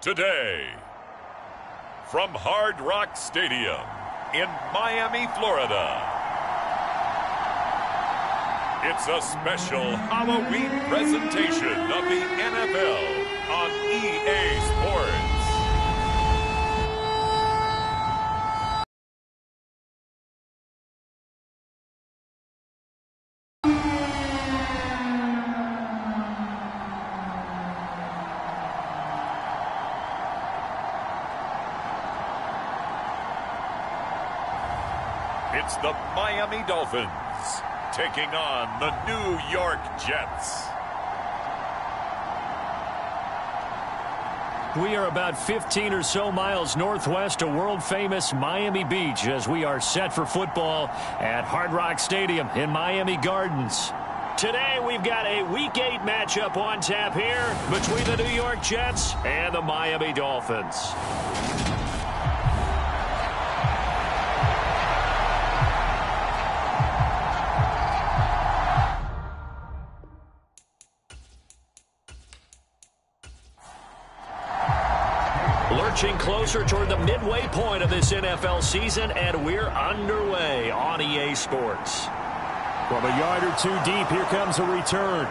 Today, from Hard Rock Stadium in Miami, Florida, it's a special Halloween presentation of the NFL on EA Sports. It's the Miami Dolphins taking on the New York Jets. We are about 15 or so miles northwest of world-famous Miami Beach as we are set for football at Hard Rock Stadium in Miami Gardens. Today, we've got a Week 8 matchup on tap here between the New York Jets and the Miami Dolphins. Lurching closer toward the midway point of this NFL season, and we're underway on EA Sports. From a yard or two deep, here comes a return.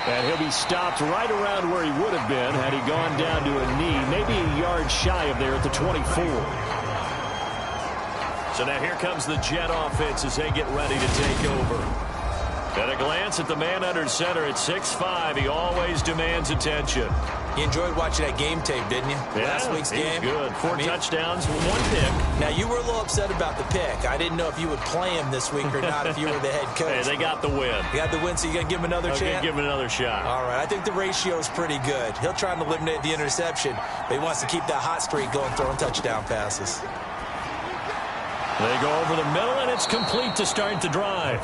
And he'll be stopped right around where he would have been had he gone down to a knee, maybe a yard shy of there at the 24. So now here comes the Jet offense as they get ready to take over. At a glance at the man under center at 6'5", he always demands attention. You enjoyed watching that game tape, didn't you? Yeah, Last week's game. Good. Four touchdowns, one pick. Now, you were a little upset about the pick. I didn't know if you would play him this week or not if you were the head coach. Hey, they got the win. You got the win, so you're going to give him another chance? Give him another shot. All right. I think the ratio is pretty good. He'll try and eliminate the interception, but he wants to keep that hot streak going, throwing touchdown passes. They go over the middle, and it's complete to start the drive.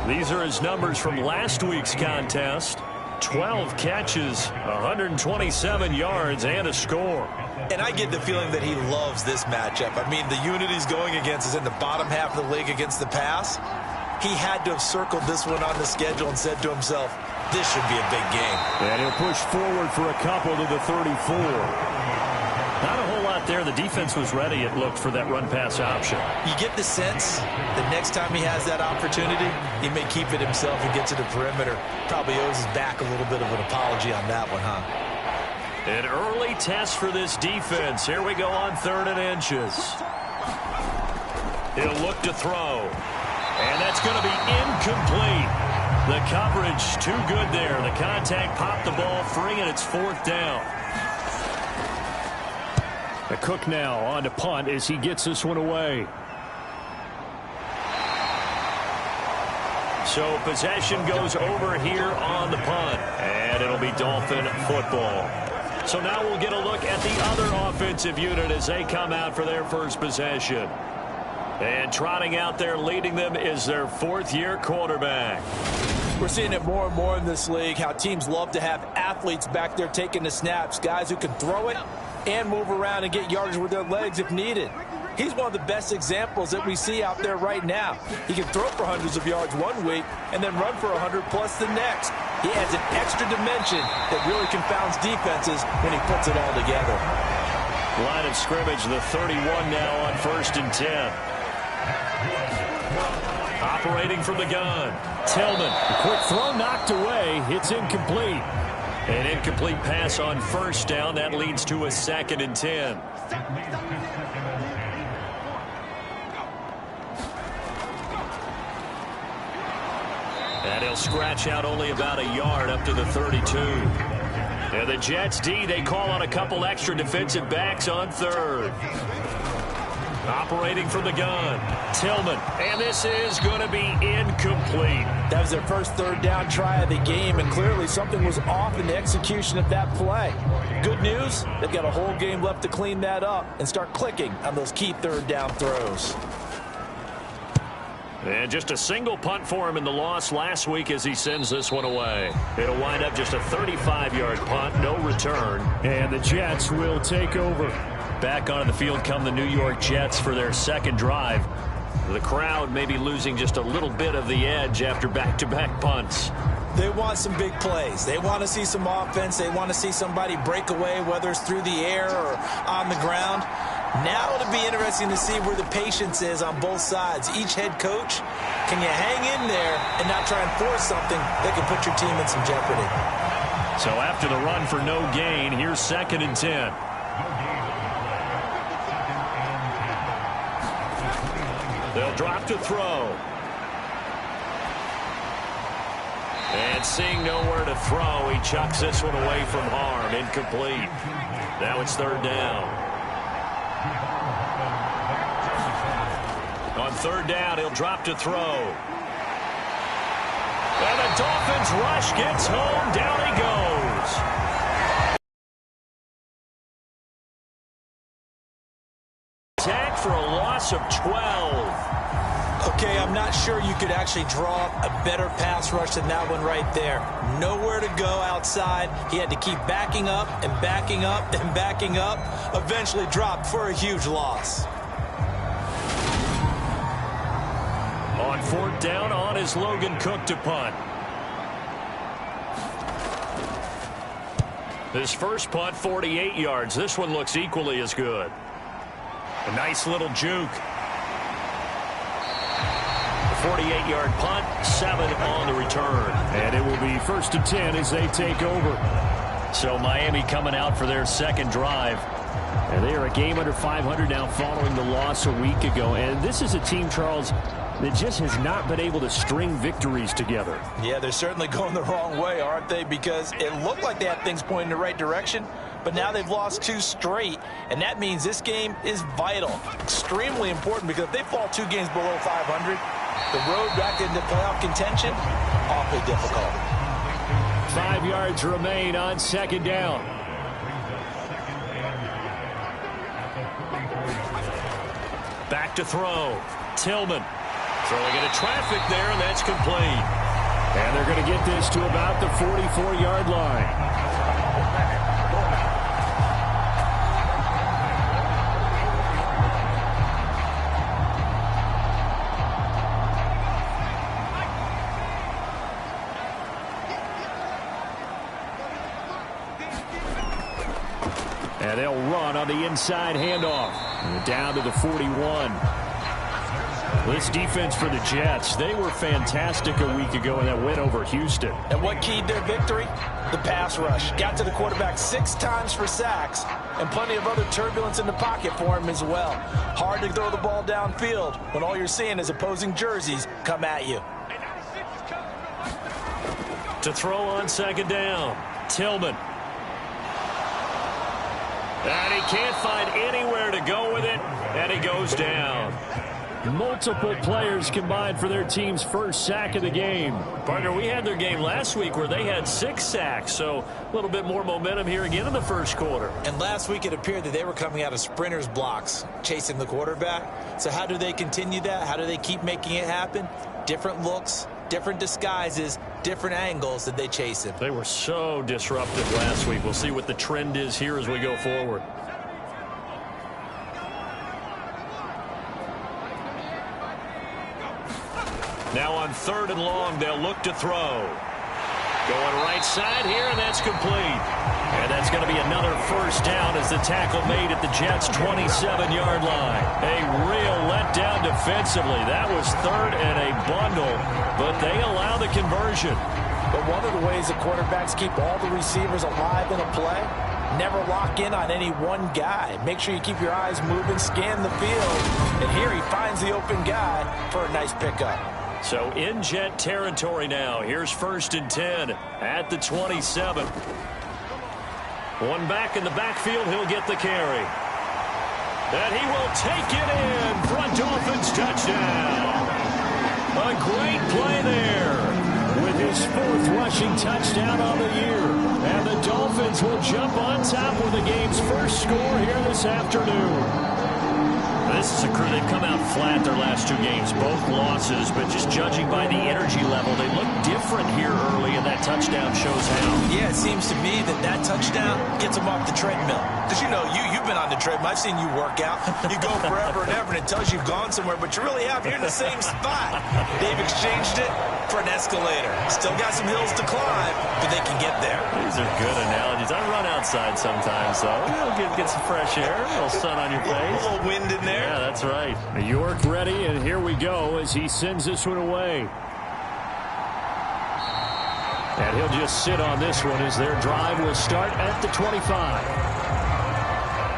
These are his numbers from last week's contest. 12 catches, 127 yards, and a score. And I get the feeling that he loves this matchup. I mean, the unit he's going against is in the bottom half of the league against the pass. He had to have circled this one on the schedule and said to himself, this should be a big game. And he'll push forward for a couple to the 34. Not a whole lot there. The defense was ready, it looked, for that run-pass option. You get the sense that next time he has that opportunity, he may keep it himself and get to the perimeter. Probably owes his back a little bit of an apology on that one, huh? An early test for this defense. Here we go on 3rd and inches. He'll look to throw. And that's going to be incomplete. The coverage too good there. The contact popped the ball free, and it's 4th down. The Cook now on to punt as he gets this one away. So possession goes over here on the punt, and it'll be Dolphin football. So now we'll get a look at the other offensive unit as they come out for their first possession. And trotting out there leading them is their 4th-year quarterback. We're seeing it more and more in this league, how teams love to have athletes back there taking the snaps, guys who can throw it and move around and get yardage with their legs if needed. He's one of the best examples that we see out there right now. He can throw for hundreds of yards one week and then run for 100+ the next. He adds an extra dimension that really confounds defenses when he puts it all together. Line of scrimmage, the 31 now on 1st and 10. Operating from the gun. Tillman, a quick throw knocked away. It's incomplete. An incomplete pass on 1st down. That leads to a 2nd and 10. And he'll scratch out only about a yard up to the 32. And the Jets D, they call on a couple extra defensive backs on 3rd. Operating from the gun. Tillman. And this is going to be incomplete. That was their first 3rd down try of the game, and clearly something was off in the execution of that play. Good news, they've got a whole game left to clean that up and start clicking on those key 3rd down throws. And just a single punt for him in the loss last week as he sends this one away. It'll wind up just a 35-yard punt, no return. And the Jets will take over. Back onto the field come the New York Jets for their 2nd drive. The crowd may be losing just a little bit of the edge after back-to-back punts. They want some big plays. They want to see some offense. They want to see somebody break away, whether it's through the air or on the ground. Now it'll be interesting to see where the patience is on both sides. Each head coach, can you hang in there and not try and force something that can put your team in some jeopardy? So after the run for no gain, here's 2nd and 10. They'll drop to throw. And seeing nowhere to throw, he chucks this one away from harm. Incomplete. Now it's 3rd down. On 3rd down, he'll drop to throw. And the Dolphins rush gets home. Down he goes. Sack for a loss of 12. Okay, I'm not sure you could actually draw a better pass rush than that one right there. Nowhere to go outside. He had to keep backing up and backing up and backing up. Eventually dropped for a huge loss. On 4th down, on is Logan Cook to punt. His first punt, 48 yards. This one looks equally as good. A nice little juke. 48-yard punt, 7 on the return. And it will be 1st and 10 as they take over. So Miami coming out for their 2nd drive. And they are a game under 500 now following the loss a week ago. And this is a team, Charles, that just has not been able to string victories together. Yeah, they're certainly going the wrong way, aren't they? Because it looked like they had things pointing in the right direction, but now they've lost 2 straight, and that means this game is vital, extremely important, because if they fall 2 games below 500, the road back into playoff contention, awfully difficult. 5 yards remain on 2nd down. Back to throw. Tillman. Throwing into traffic there, and that's complete. And they're going to get this to about the 44-yard line. And they'll run on the inside handoff. And down to the 41. This defense for the Jets, they were fantastic a week ago in that win over Houston. And what keyed their victory? The pass rush. Got to the quarterback 6 times for sacks, and plenty of other turbulence in the pocket for him as well. Hard to throw the ball downfield when all you're seeing is opposing jerseys come at you. To throw on 2nd down, Tillman. And he can't find anywhere to go with it, and he goes down. Multiple players combined for their team's first sack of the game. Partner, we had their game last week where they had 6 sacks, so a little bit more momentum here again in the first quarter. And last week it appeared that they were coming out of sprinters blocks, chasing the quarterback. So how do they continue that? How do they keep making it happen? Different looks, different disguises, different angles that they chase him. They were so disruptive last week. We'll see what the trend is here as we go forward. Now on 3rd and long, they'll look to throw. Going right side here, and that's complete. And that's going to be another first down as the tackle made at the Jets' 27-yard line. A real letdown defensively. That was 3rd and a bundle, but they allow the conversion. But one of the ways the quarterbacks keep all the receivers alive in a play, never lock in on any one guy. Make sure you keep your eyes moving, scan the field, and here he finds the open guy for a nice pickup. So in Jet territory now. Here's 1st and 10 at the 27. One back in the backfield. He'll get the carry. And he will take it in for a Dolphins touchdown. A great play there. With his 4th rushing touchdown on the year. And the Dolphins will jump on top with the game's first score here this afternoon. This This is a crew, they've come out flat their last 2 games, both losses, but just judging by the energy level, they look different here early, and that touchdown shows how. Yeah, it seems to me that touchdown gets them off the treadmill. Because, you know, you've been on the treadmill. I've seen you work out. You go forever and ever, and it tells you you've gone somewhere, but you really have. You're in the same spot. They've exchanged it for an escalator. Still got some hills to climb, but they can get there. These are good analogies. I run outside sometimes, so you'll get some fresh air, a little sun on your face. A little wind in there. Yeah, that's right. New York ready, and here we go as he sends this one away. And he'll just sit on this one as their drive will start at the 25.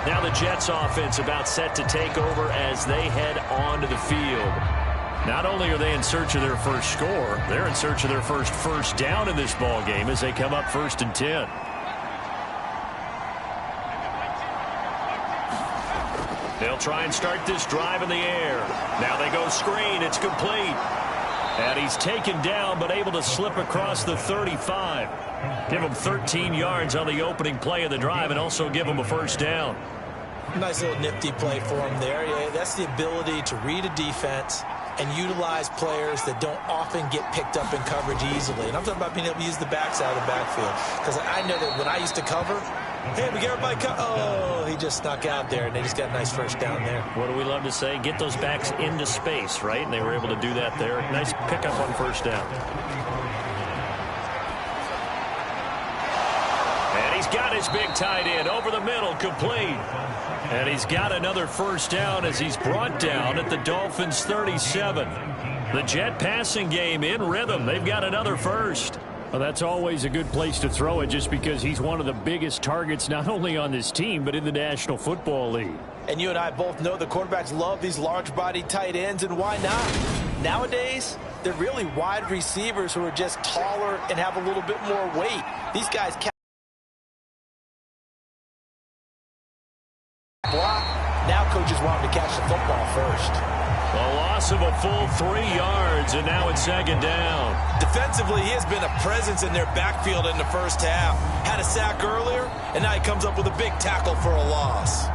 Now the Jets offense about set to take over as they head onto the field. Not only are they in search of their first score, they're in search of their first down in this ball game as they come up 1st and 10. They'll try and start this drive in the air. Now they go screen. It's complete. And he's taken down but able to slip across the 35. Give him 13 yards on the opening play of the drive and also give him a first down. Nice little nifty play for him there. Yeah, that's the ability to read a defense and utilize players that don't often get picked up in coverage easily. And I'm talking about being able to use the backside of the backfield. Because I know that when I used to cover, hey, we get everybody oh, he just snuck out there, and they just got a nice first down there. What do we love to say? Get those backs into space, right? And they were able to do that there. Nice pickup on first down. And he's got his big tight end over the middle, complete. And he's got another first down as he's brought down at the Dolphins' 37. The Jet passing game in rhythm. They've got another first. Well, that's always a good place to throw it just because he's one of the biggest targets not only on this team but in the National Football League. And you and I both know the quarterbacks love these large-bodied tight ends, and why not? Nowadays, they're really wide receivers who are just taller and have a little bit more weight. These guys can't block. Now coaches want him to catch the football first. A loss of a full 3 yards, and now it's 2nd down. Defensively, he has been a presence in their backfield in the first half. Had a sack earlier, and now he comes up with a big tackle for a loss.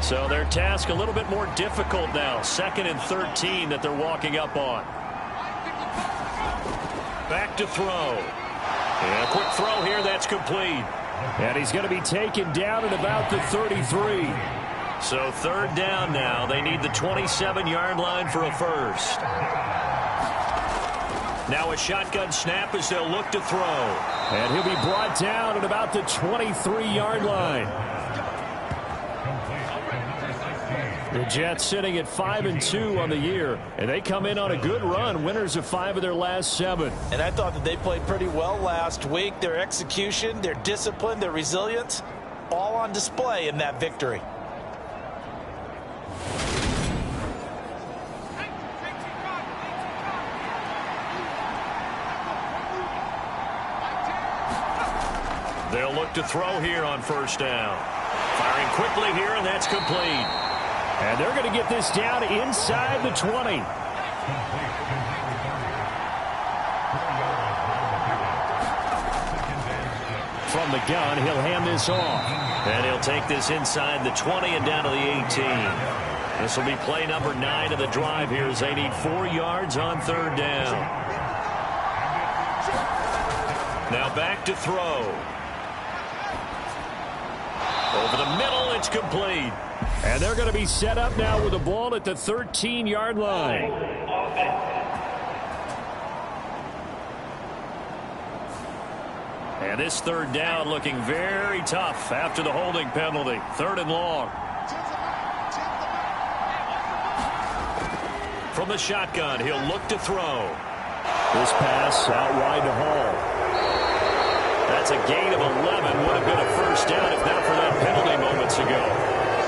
So their task a little bit more difficult now. 2nd and 13 that they're walking up on. Back to throw. And a quick throw here, that's complete. And he's going to be taken down at about the 33. So 3rd down now. They need the 27-yard line for a first. Now a shotgun snap as they'll look to throw. And he'll be brought down at about the 23-yard line. The Jets sitting at 5-2 on the year, and they come in on a good run, winners of 5 of their last 7. And I thought that they played pretty well last week. Their execution, their discipline, their resilience, all on display in that victory. They'll look to throw here on 1st down. Firing quickly here, and that's complete. And they're going to get this down inside the 20. From the gun, he'll hand this off. And he'll take this inside the 20 and down to the 18. This will be play number 9 of the drive here as they need 4 yards on 3rd down. Now back to throw. Over the middle, it's complete. And they're going to be set up now with the ball at the 13-yard line. And this 3rd down looking very tough after the holding penalty. 3rd and long. From the shotgun, he'll look to throw. This pass out wide to Hall. That's a gain of 11. Would have been a first down if not for that penalty moments ago.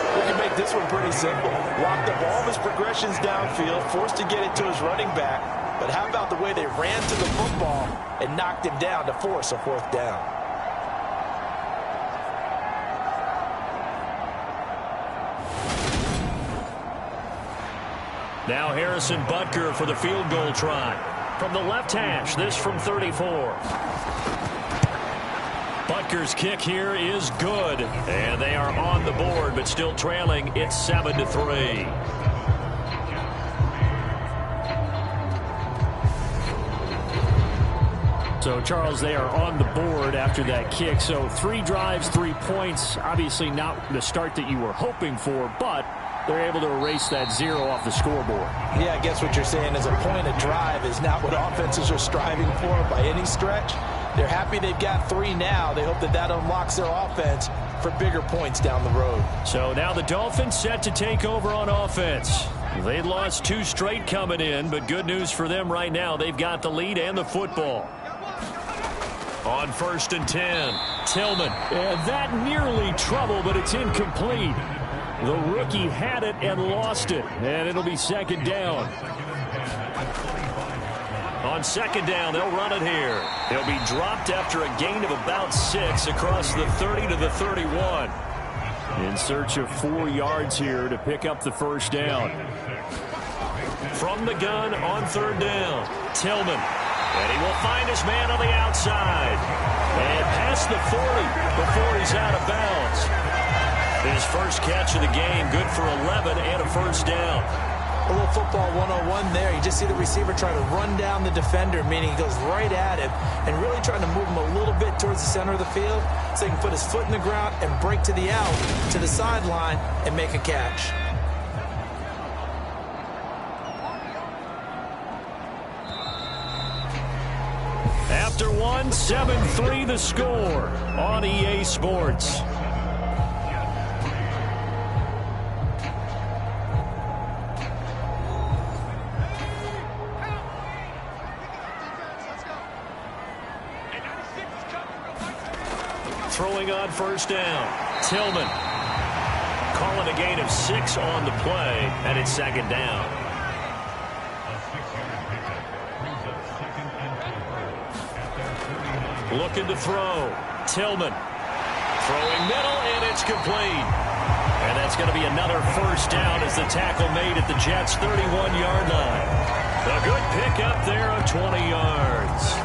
We can make this one pretty simple. Locked up all of his progressions downfield, forced to get it to his running back. But how about the way they ran to the football and knocked him down to force a 4th down? Now Harrison Butker for the field goal try. From the left hash, this from 34. Butker's kick here is good. And they are on the board, but still trailing. It's 7-3. So, Charles, they are on the board after that kick. So 3 drives, 3 points. Obviously not the start that you were hoping for, but they're able to erase that 0 off the scoreboard. Yeah, I guess what you're saying is a point of drive is not what offenses are striving for by any stretch. They're happy they've got 3 now. They hope that that unlocks their offense for bigger points down the road. So now the Dolphins set to take over on offense. They lost 2 straight coming in, but good news for them right now. They've got the lead and the football. On 1st and 10, Tillman. And that nearly trouble, but it's incomplete. The rookie had it and lost it, and it'll be 2nd down. On 2nd down, they'll run it here. He'll be dropped after a gain of about 6 across the 30 to the 31. In search of 4 yards here to pick up the 1st down. From the gun on 3rd down, Tillman. And he will find his man on the outside. And past the 40 before he's out of bounds. His first catch of the game, good for 11 and a 1st down. A little football 101 there. You just see the receiver trying to run down the defender, meaning he goes right at him and really trying to move him a little bit towards the center of the field so he can put his foot in the ground and break to the out, to the sideline, and make a catch. After 1, 7-3 the score on EA Sports. Throwing on 1st down, Tillman. Calling a gain of 6 on the play, and it's 2nd down. Looking to throw. Tillman. Throwing middle, and it's complete. And that's going to be another 1st down as the tackle made at the Jets' 31-yard line. A good pickup there of 20 yards.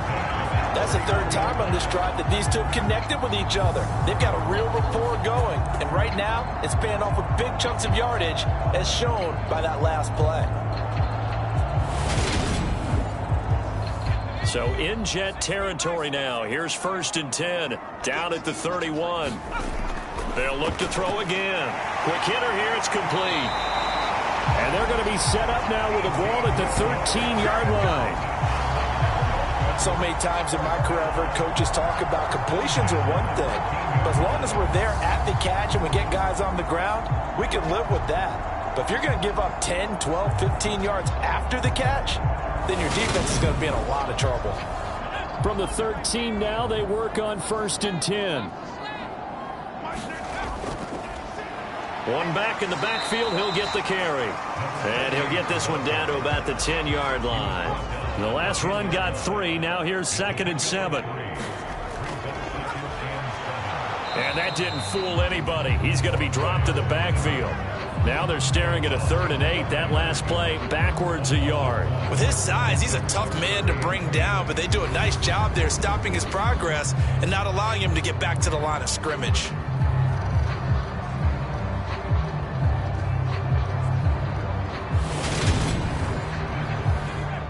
That's the 3rd time on this drive that these two have connected with each other. They've got a real rapport going. And right now, it's paying off with big chunks of yardage, as shown by that last play. So in Jet territory now. Here's 1st and 10, down at the 31. They'll look to throw again. Quick hitter here, it's complete. And they're going to be set up now with a ball at the 13-yard line. So many times in my career, I've heard coaches talk about completions are one thing. But as long as we're there at the catch and we get guys on the ground, we can live with that. But if you're going to give up 10, 12, 15 yards after the catch, then your defense is going to be in a lot of trouble. From the 13 now, they work on 1st and 10. One back in the backfield, he'll get the carry. And he'll get this one down to about the 10-yard line. The last run got 3. Now here's 2nd and 7. And that didn't fool anybody. He's going to be dropped to the backfield. Now they're staring at a 3rd and 8. That last play, backwards a yard. With his size, he's a tough man to bring down, but they do a nice job there stopping his progress and not allowing him to get back to the line of scrimmage.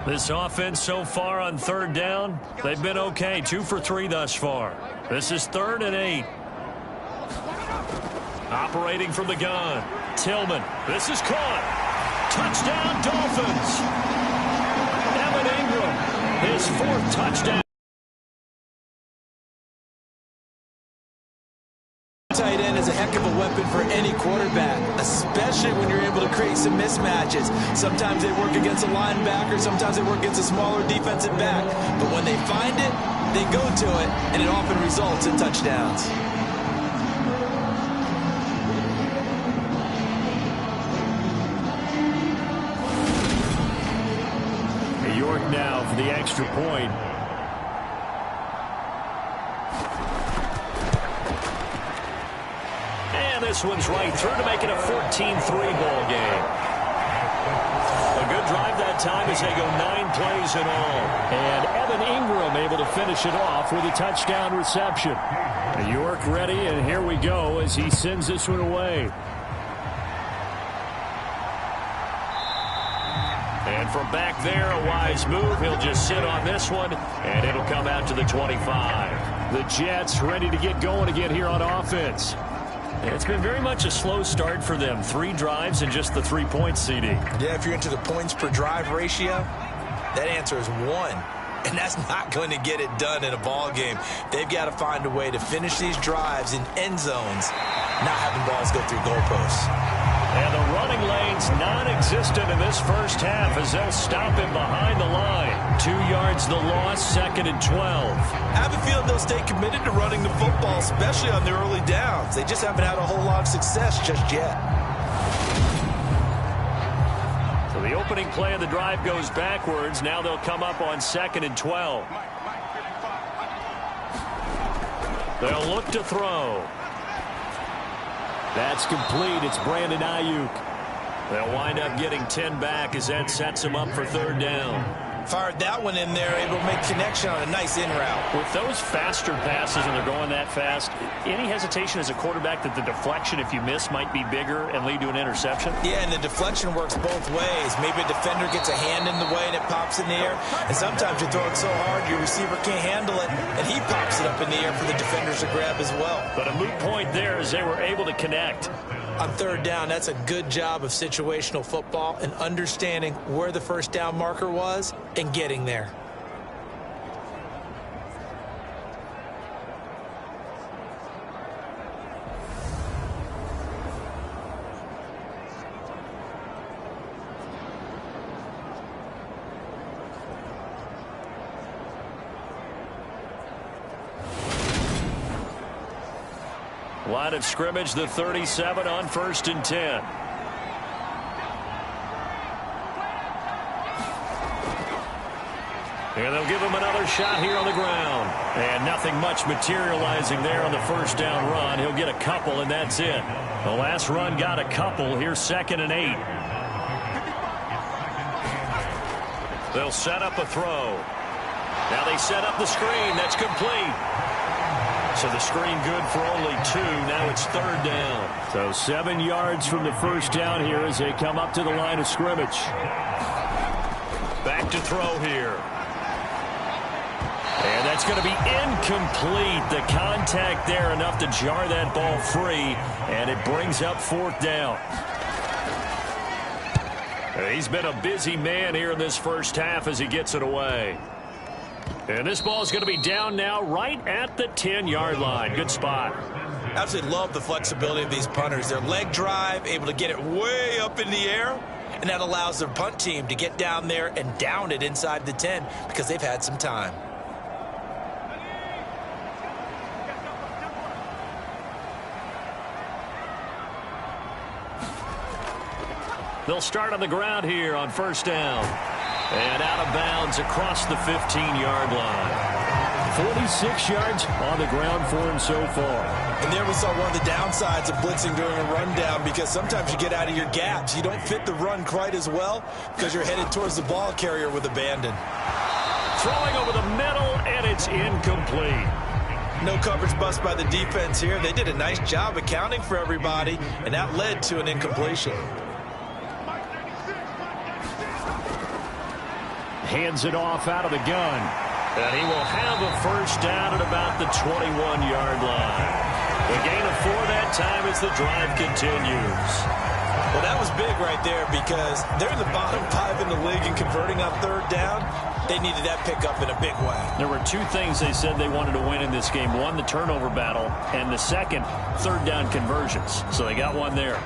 This offense so far on 3rd down, they've been okay. 2 for 3 thus far. This is 3rd and 8. Operating from the gun, Tillman. This is caught. Touchdown, Dolphins. Evan Ingram, his 4th touchdown. Tight end is a heck of a weapon for any quarterback, especially when you're able to create some mismatches. Sometimes they work against a linebacker, sometimes they work against a smaller defensive back. But when they find it, they go to it, and it often results in touchdowns. York now for the extra point. And this one's right through to make it a 14-3 ball game. A good short drive that time as they go 9 plays in all. And Evan Ingram able to finish it off with a touchdown reception. York ready, and here we go as he sends this one away. And from back there, a wise move. He'll just sit on this one, and it'll come out to the 25. The Jets ready to get going again here on offense. It's been very much a slow start for them. 3 drives and just the 3 points, CD. Yeah, if you're into the points per drive ratio, that answer is 1. And that's not going to get it done in a ball game. They've got to find a way to finish these drives in end zones, not having balls go through goalposts. And the running lane's non-existent in this first half as they'll stop him behind the line. 2 yards the loss, 2nd and 12. I have a feeling they'll stay committed to running the football, especially on the early downs. They just haven't had a whole lot of success just yet. So the opening play of the drive goes backwards. Now they'll come up on 2nd and 12. They'll look to throw. That's complete. It's Brandon Ayuk. They'll wind up getting 10 back as that sets them up for 3rd down. Fired that one in there, able to make connection on a nice in route. With those faster passes and they're going that fast, any hesitation as a quarterback that the deflection, if you miss, might be bigger and lead to an interception? Yeah, and the deflection works both ways. Maybe a defender gets a hand in the way and it pops in the air. And sometimes you throw it so hard your receiver can't handle it, and he pops it up in the air for the defenders to grab as well. But a moot point there as they were able to connect. On 3rd down, that's a good job of situational football and understanding where the first down marker was and getting there. Line of scrimmage, the 37 on 1st and 10. And they'll give him another shot here on the ground. And nothing much materializing there on the first down run. He'll get a couple, and that's it. The last run got a couple. Here's 2nd and 8. They'll set up a throw. Now they set up the screen. That's complete. So the screen good for only 2. Now it's 3rd down. So 7 yards from the first down here as they come up to the line of scrimmage. Back to throw here. And that's going to be incomplete. The contact there enough to jar that ball free. And it brings up 4th down. He's been a busy man here in this first half as he gets it away. And this ball is going to be down now right at the 10-yard line. Good spot. Absolutely love the flexibility of these punters. Their leg drive, able to get it way up in the air, and that allows their punt team to get down there and down it inside the 10 because they've had some time. They'll start on the ground here on 1st down. And out of bounds across the 15-yard line. 46 yards on the ground for him so far. And there we saw one of the downsides of blitzing during a rundown, because sometimes you get out of your gaps. You don't fit the run quite as well because you're headed towards the ball carrier with abandon. Throwing over the middle, and it's incomplete. No coverage bust by the defense here. They did a nice job accounting for everybody, and that led to an incompletion. Hands it off out of the gun. And he will have a first down at about the 21-yard line. The gain of 4 that time as the drive continues. Well, that was big right there because they're in the bottom 5 in the league in converting on 3rd down. They needed that pickup in a big way. There were 2 things they said they wanted to win in this game. One, the turnover battle, and the second, 3rd down conversions. So they got one there.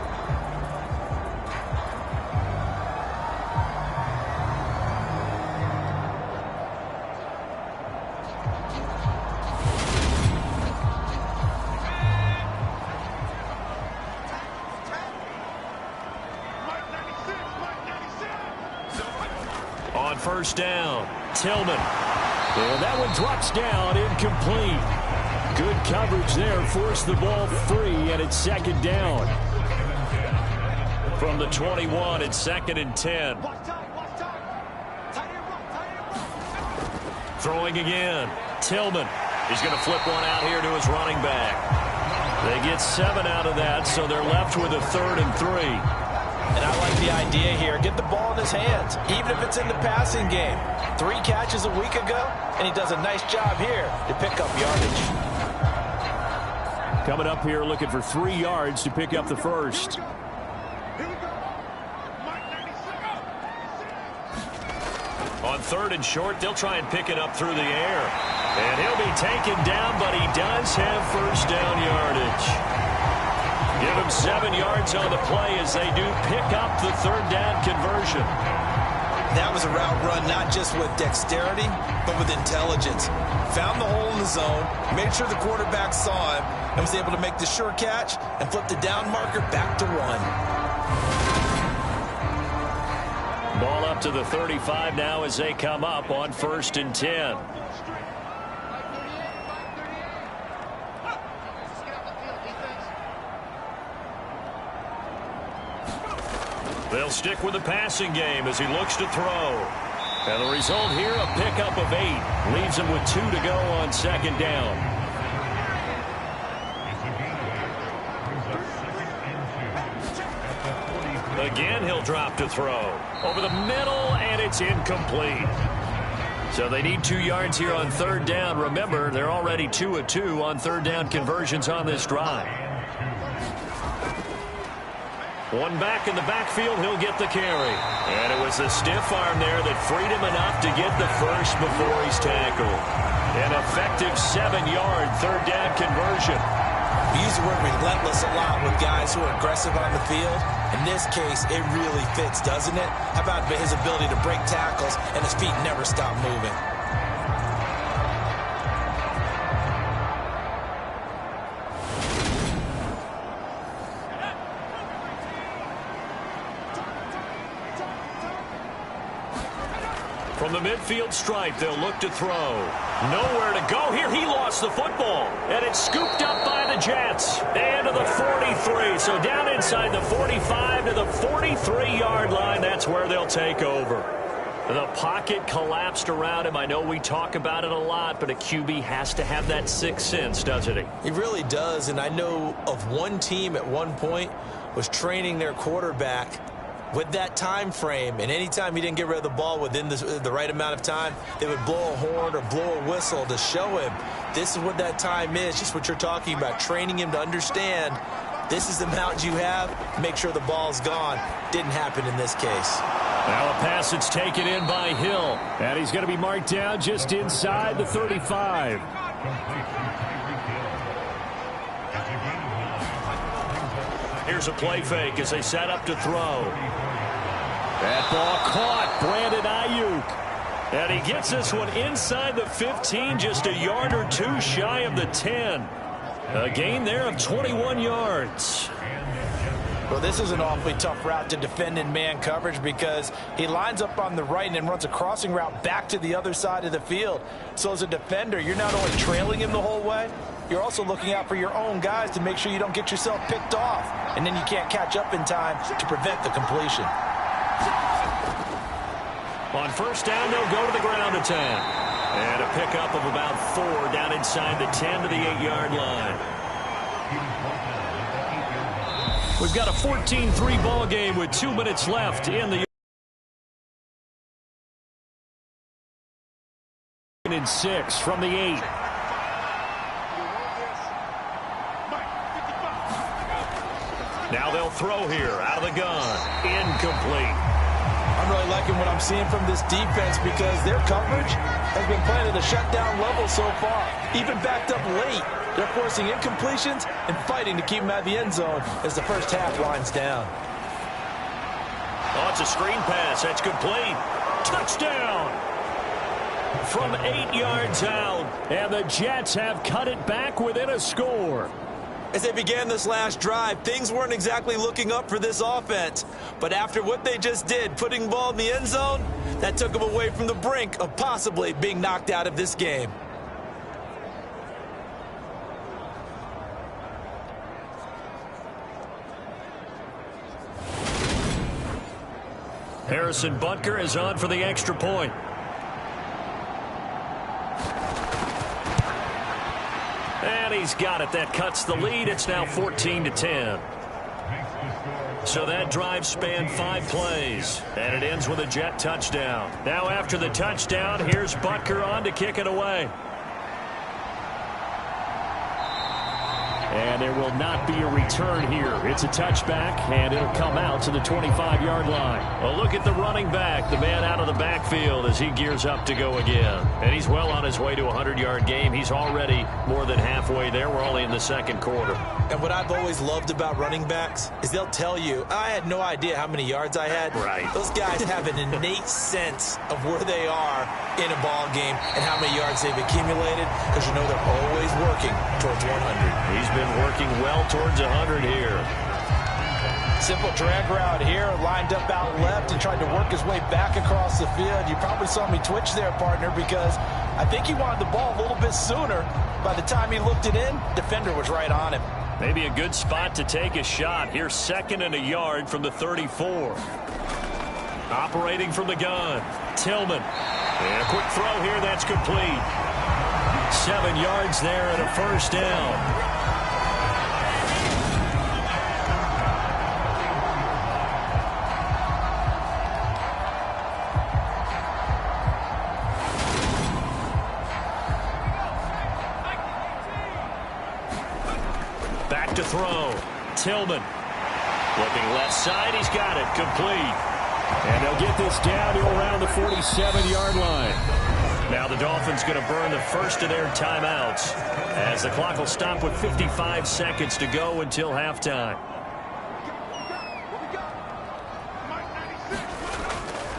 On 1st down, Tillman. And that one drops down, incomplete. Good coverage there, forced the ball free, and it's 2nd down. From the 21, it's 2nd and 10. Throwing again. Tillman. He's going to flip one out here to his running back. They get 7 out of that, so they're left with a 3rd and 3. And I like the idea here. Get the ball in his hands, even if it's in the passing game. 3 catches a week ago, and he does a nice job here to pick up yardage. Coming up here looking for 3 yards to pick up the first. On 3rd and short, they'll try and pick it up through the air. And he'll be taken down, but he does have first down yardage. Give him 7 yards on the play as they do pick up the 3rd down conversion. That was a route run not just with dexterity, but with intelligence. Found the hole in the zone, made sure the quarterback saw him, and was able to make the sure catch and flip the down marker back to 1. Ball up to the 35 now as they come up on 1st and 10. They'll stick with the passing game as he looks to throw. And the result here, a pickup of 8. Leaves him with 2 to go on 2nd down. Again, he'll drop to throw. Over the middle, and it's incomplete. So they need 2 yards here on 3rd down. Remember, they're already 2 of 2 on 3rd down conversions on this drive. One back in the backfield, he'll get the carry. And it was the stiff arm there that freed him enough to get the first before he's tackled. An effective 7-yard 3rd down conversion. We use the word relentless a lot with guys who are aggressive on the field. In this case, it really fits, doesn't it? How about his ability to break tackles and his feet never stop moving? From the midfield stripe, they'll look to throw. Nowhere to go here. He lost the football. And it's scooped up by the Jets. And to the 43. So down inside the 45 to the 43-yard line. That's where they'll take over. The pocket collapsed around him. I know we talk about it a lot, but a QB has to have that 6th sense, doesn't he? He really does. And I know of one team at one point was training their quarterback with that time frame, and anytime he didn't get rid of the ball within the right amount of time, they would blow a horn or blow a whistle to show him this is what that time is, just what you're talking about, training him to understand this is the amount you have, make sure the ball's gone. Didn't happen in this case. Now a pass that's taken in by Hill. And he's going to be marked down just inside the 35. Here's a play fake as they set up to throw. That ball caught. Brandon Ayuk. And he gets this one inside the 15, just a yard or 2 shy of the 10. A gain there of 21 yards. Well, this is an awfully tough route to defend in man coverage because he lines up on the right and then runs a crossing route back to the other side of the field. So as a defender, you're not only trailing him the whole way, you're also looking out for your own guys to make sure you don't get yourself picked off. And then you can't catch up in time to prevent the completion. On 1st down, they'll go to the ground attack. And a pickup of about 4 down inside the 10 to the 8-yard line. We've got a 14-3 ball game with 2 minutes left in the 6 from the 8. Now they'll throw here out of the gun. Incomplete. I'm really liking what I'm seeing from this defense because their coverage has been playing at a shutdown level so far. Even backed up late, they're forcing incompletions and fighting to keep them out of the end zone as the first half winds down. Oh, it's a screen pass. That's complete. Touchdown! From 8 yards out, and the Jets have cut it back within a score. As they began this last drive, things weren't exactly looking up for this offense. But after what they just did, putting the ball in the end zone, that took them away from the brink of possibly being knocked out of this game. Harrison Butker is on for the extra point. And he's got it. That cuts the lead. It's now 14-10. So that drive spanned 5 plays, and it ends with a Jet touchdown. Now after the touchdown, here's Butker on to kick it away. And there will not be a return here. It's a touchback, and it'll come out to the 25-yard line. Well, look at the running back, the man out of the backfield as he gears up to go again. And he's well on his way to a 100-yard game. He's already more than halfway there. We're only in the second quarter. And what I've always loved about running backs is they'll tell you, I had no idea how many yards I had. Right. Those guys have an innate sense of where they are in a ball game and how many yards they've accumulated, because you know they're always working towards 100. He's been working well towards 100 here. Simple drag route here, lined up out left and tried to work his way back across the field. You probably saw me twitch there, partner, because I think he wanted the ball a little bit sooner. By the time he looked it in, defender was right on him. Maybe a good spot to take a shot. Here's 2nd and a yard from the 34. Operating from the gun, Tillman. And a quick throw here, that's complete. 7 yards there and a first down. Back to throw. Tillman. Looking left side. He's got it. Complete. And they'll get this down to around the 47-yard line. Now the Dolphins going to burn the first of their timeouts as the clock will stop with 55 seconds to go until halftime.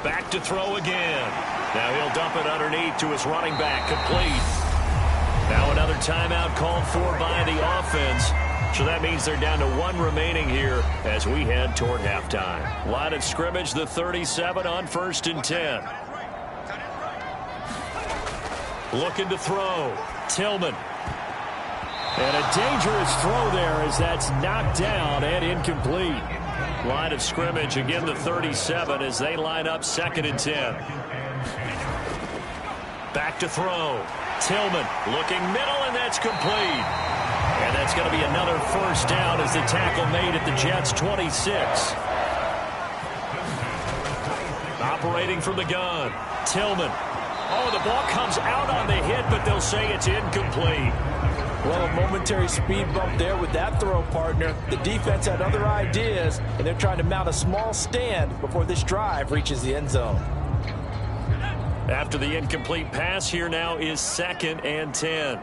Back to throw again. Now he'll dump it underneath to his running back. Complete. Now another timeout called for by the offense. So that means they're down to 1 remaining here as we head toward halftime. Line of scrimmage, the 37 on 1st and 10. Looking to throw. Tillman. And a dangerous throw there as that's knocked down and incomplete. Line of scrimmage, again the 37 as they line up 2nd and 10. Back to throw. Tillman looking middle, and that's complete. And that's going to be another first down as the tackle made at the Jets' 26. Operating from the gun. Tillman. Oh, the ball comes out on the hit, but they'll say it's incomplete. Well, a momentary speed bump there with that throw, partner. The defense had other ideas, and they're trying to mount a small stand before this drive reaches the end zone. After the incomplete pass, here now is 2nd and 10.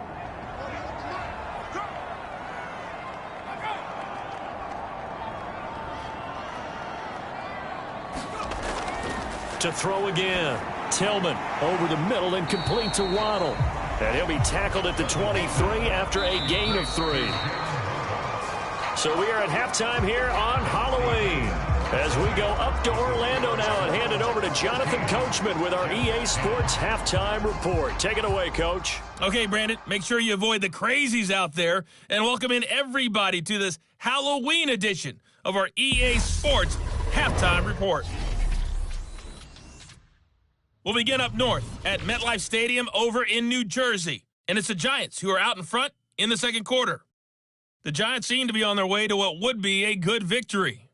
To throw again. Tillman over the middle and complete to Waddle. And he'll be tackled at the 23 after a gain of 3. So we are at halftime here on Halloween as we go up to Orlando now and hand it over to Jonathan Coachman with our EA Sports Halftime Report. Take it away, Coach. Okay, Brandon, make sure you avoid the crazies out there and welcome in everybody to this Halloween edition of our EA Sports Halftime Report. We'll begin up north at MetLife Stadium over in New Jersey. And it's the Giants who are out in front in the second quarter. The Giants seem to be on their way to what would be a good victory.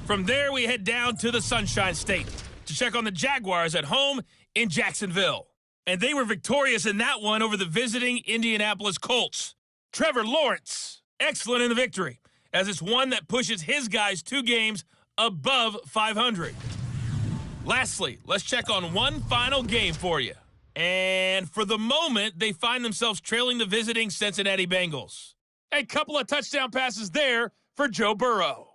From there, we head down to the Sunshine State to check on the Jaguars at home in Jacksonville. And they were victorious in that one over the visiting Indianapolis Colts. Trevor Lawrence, excellent in the victory, as it's one that pushes his guys 2 games above 500. Lastly, let's check on one final game for you. And for the moment, they find themselves trailing the visiting Cincinnati Bengals. A couple of touchdown passes there for Joe Burrow.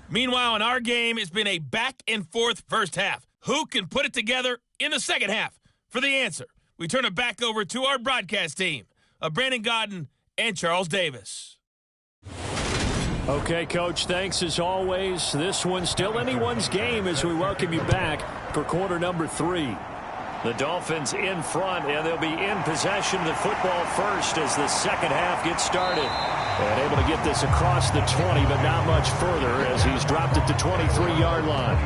Meanwhile, in our game, it's been a back-and-forth first half. Who can put it together in the second half? For the answer, we turn it back over to our broadcast team of Brandon Godden and Charles Davis. Okay, Coach, thanks as always. This one's still anyone's game as we welcome you back for quarter number 3. The Dolphins in front, and they'll be in possession of the football first as the second half gets started. And able to get this across the 20, but not much further as he's dropped at the 23-yard line.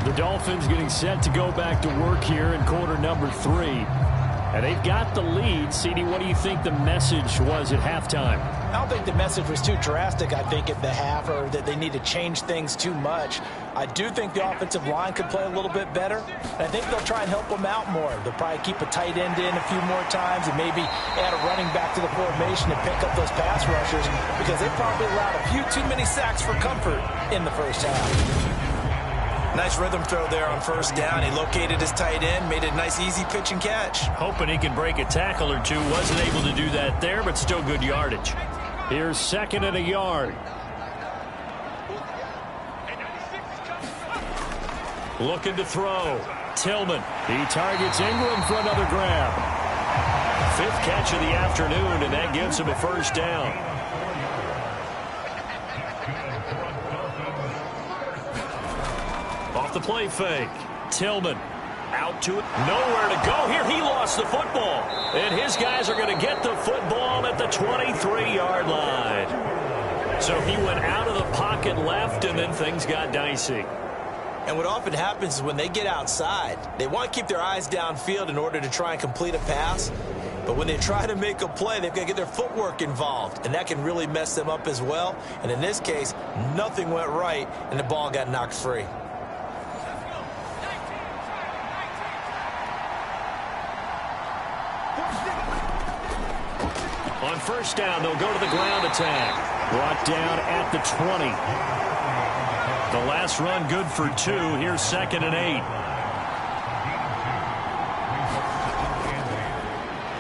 The Dolphins getting set to go back to work here in quarter number 3. And they've got the lead. CD, what do you think the message was at halftime? I don't think the message was too drastic, I think, at the half, or that they need to change things too much. I do think the offensive line could play a little bit better. And I think they'll try and help them out more. They'll probably keep a tight end in a few more times and maybe add a running back to the formation and pick up those pass rushers, because they probably allowed a few too many sacks for comfort in the first half. Nice rhythm throw there on first down. He located his tight end, made a nice easy pitch and catch. Hoping he can break a tackle or two. Wasn't able to do that there, but still good yardage. Here's 2nd and a yard. Looking to throw. Tillman. He targets Ingram for another grab. 5th catch of the afternoon, and that gives him a first down. Off the play fake. Tillman out to it. Nowhere to go here. He lost the football. And his guys are going to get the football at the 23-yard line. So he went out of the pocket left, and then things got dicey. And what often happens is when they get outside, they want to keep their eyes downfield in order to try and complete a pass. But when they try to make a play, they've got to get their footwork involved, and that can really mess them up as well. And in this case, nothing went right, and the ball got knocked free. On first down, they'll go to the ground attack. Brought down at the 20. The last run good for 2. Here's 2nd and 8.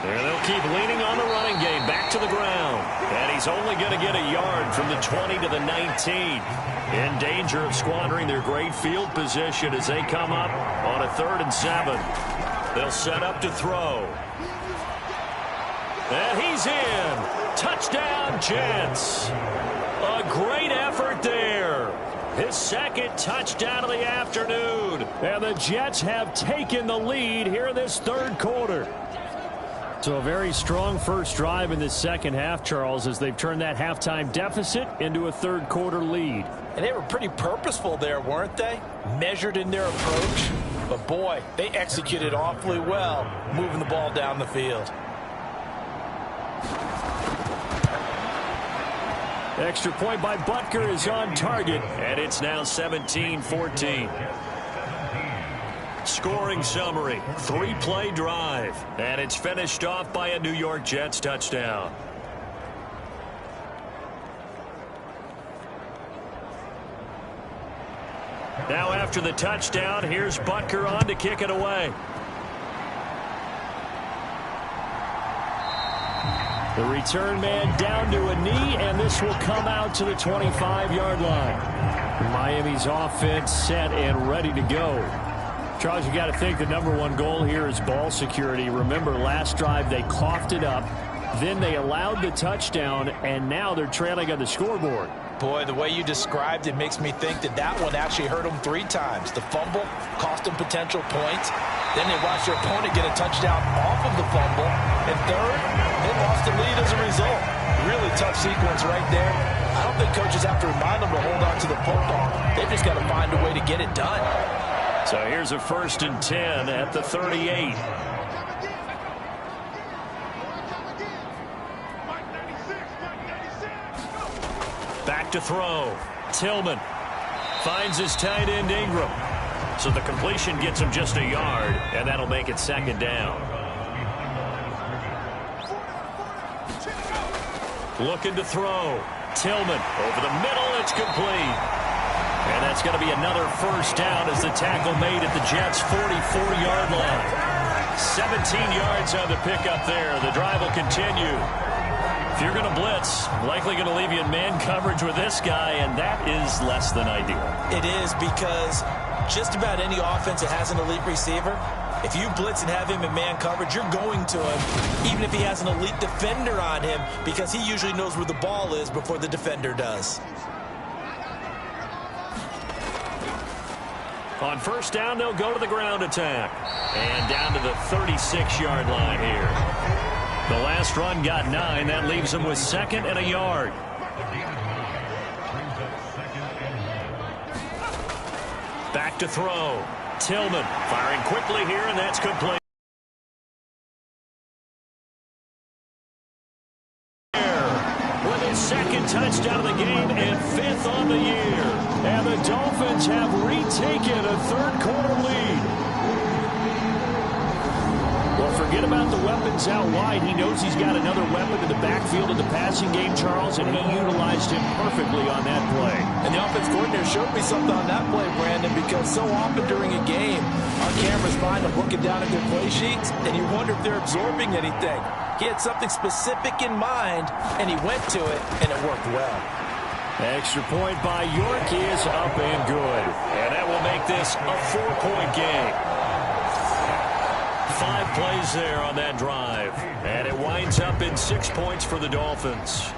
There they'll keep leaning on the running game. Back to the ground. And he's only going to get a yard from the 20 to the 19. In danger of squandering their great field position as they come up on a 3rd and 7. They'll set up to throw. And he's in. Touchdown, Jets. A great effort there. His 2nd touchdown of the afternoon. And the Jets have taken the lead here in this 3rd quarter. So a very strong first drive in the second half, Charles, as they've turned that halftime deficit into a 3rd quarter lead. And they were pretty purposeful there, weren't they? Measured in their approach. But boy, they executed awfully well, moving the ball down the field. Extra point by Butker is on target. And it's now 17-14. Scoring summary, 3-play drive. And it's finished off by a New York Jets touchdown. Now after the touchdown, here's Butker on to kick it away. The return man down to a knee, and this will come out to the 25-yard line. Miami's offense set and ready to go. Charles, you got to think the #1 goal here is ball security. Remember, last drive they coughed it up, then they allowed the touchdown, and now they're trailing on the scoreboard. Boy, the way you described it makes me think that that one actually hurt them 3 times. The fumble cost them potential points. Then they watched their opponent get a touchdown off of the fumble. And 3rd, they lost the lead as a result. Really tough sequence right there. I don't think coaches have to remind them to hold on to the football. They've just got to find a way to get it done. So here's a 1st and 10 at the 38. Back to throw. Tillman finds his tight end Ingram. So the completion gets him just a yard, and that'll make it 2nd down. Looking to throw. Tillman over the middle. It's complete. And that's going to be another first down as the tackle made at the Jets' 44-yard line. 17 yards on the pickup there. The drive will continue. If you're going to blitz, likely going to leave you in man coverage with this guy, and that is less than ideal. It is, because just about any offense that has an elite receiver, if you blitz and have him in man coverage, you're going to him, even if he has an elite defender on him, because he usually knows where the ball is before the defender does. On first down, they'll go to the ground attack. And down to the 36-yard line here. The last run got 9. That leaves them with 2nd and a yard. Back look to throw. Tillman firing quickly here, and that's complete. With his second touchdown of the game and fifth on the year. And the Dolphins have retaken a third-quarter lead. Well, forget about the weapons out wide. He knows he's got another weapon in the backfield of the passing game, Charles, and he utilized him perfectly on that play. And the offense coordinator showed me something on that play, Brandon, because so often during a game, our cameras find them looking down at their play sheets, and you wonder if they're absorbing anything. He had something specific in mind, and he went to it, and it worked well. Extra point by York is up and good. And that will make this a 4-point game. 5 plays there on that drive. And it winds up in 6 points for the Dolphins.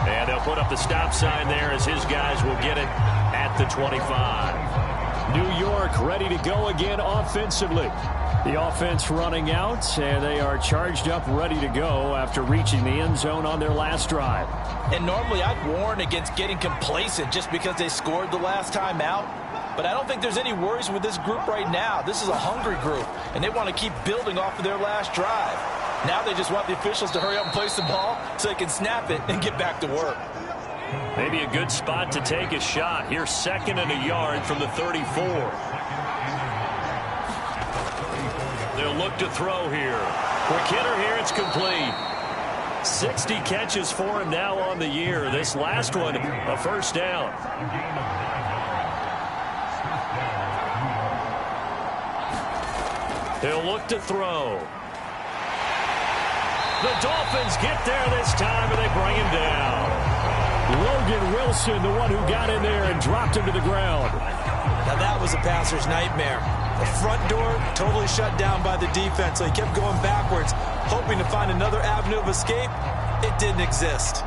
And they'll put up the stop sign there as his guys will get it at the 25. New York ready to go again offensively. The offense running out, and they are charged up, ready to go after reaching the end zone on their last drive. And normally I'd warn against getting complacent just because they scored the last time out. But I don't think there's any worries with this group right now. This is a hungry group, and they want to keep building off of their last drive. Now they just want the officials to hurry up and place the ball so they can snap it and get back to work. Maybe a good spot to take a shot. Here's 2nd and a yard from the 34. They'll look to throw here. Quick hitter here, it's complete. 60 catches for him now on the year. This last one, a first down. He'll look to throw. The Dolphins get there this time, and they bring him down. Logan Wilson, the one who got in there and dropped him to the ground. Now that was a passer's nightmare. The front door totally shut down by the defense, so he kept going backwards, hoping to find another avenue of escape. It didn't exist.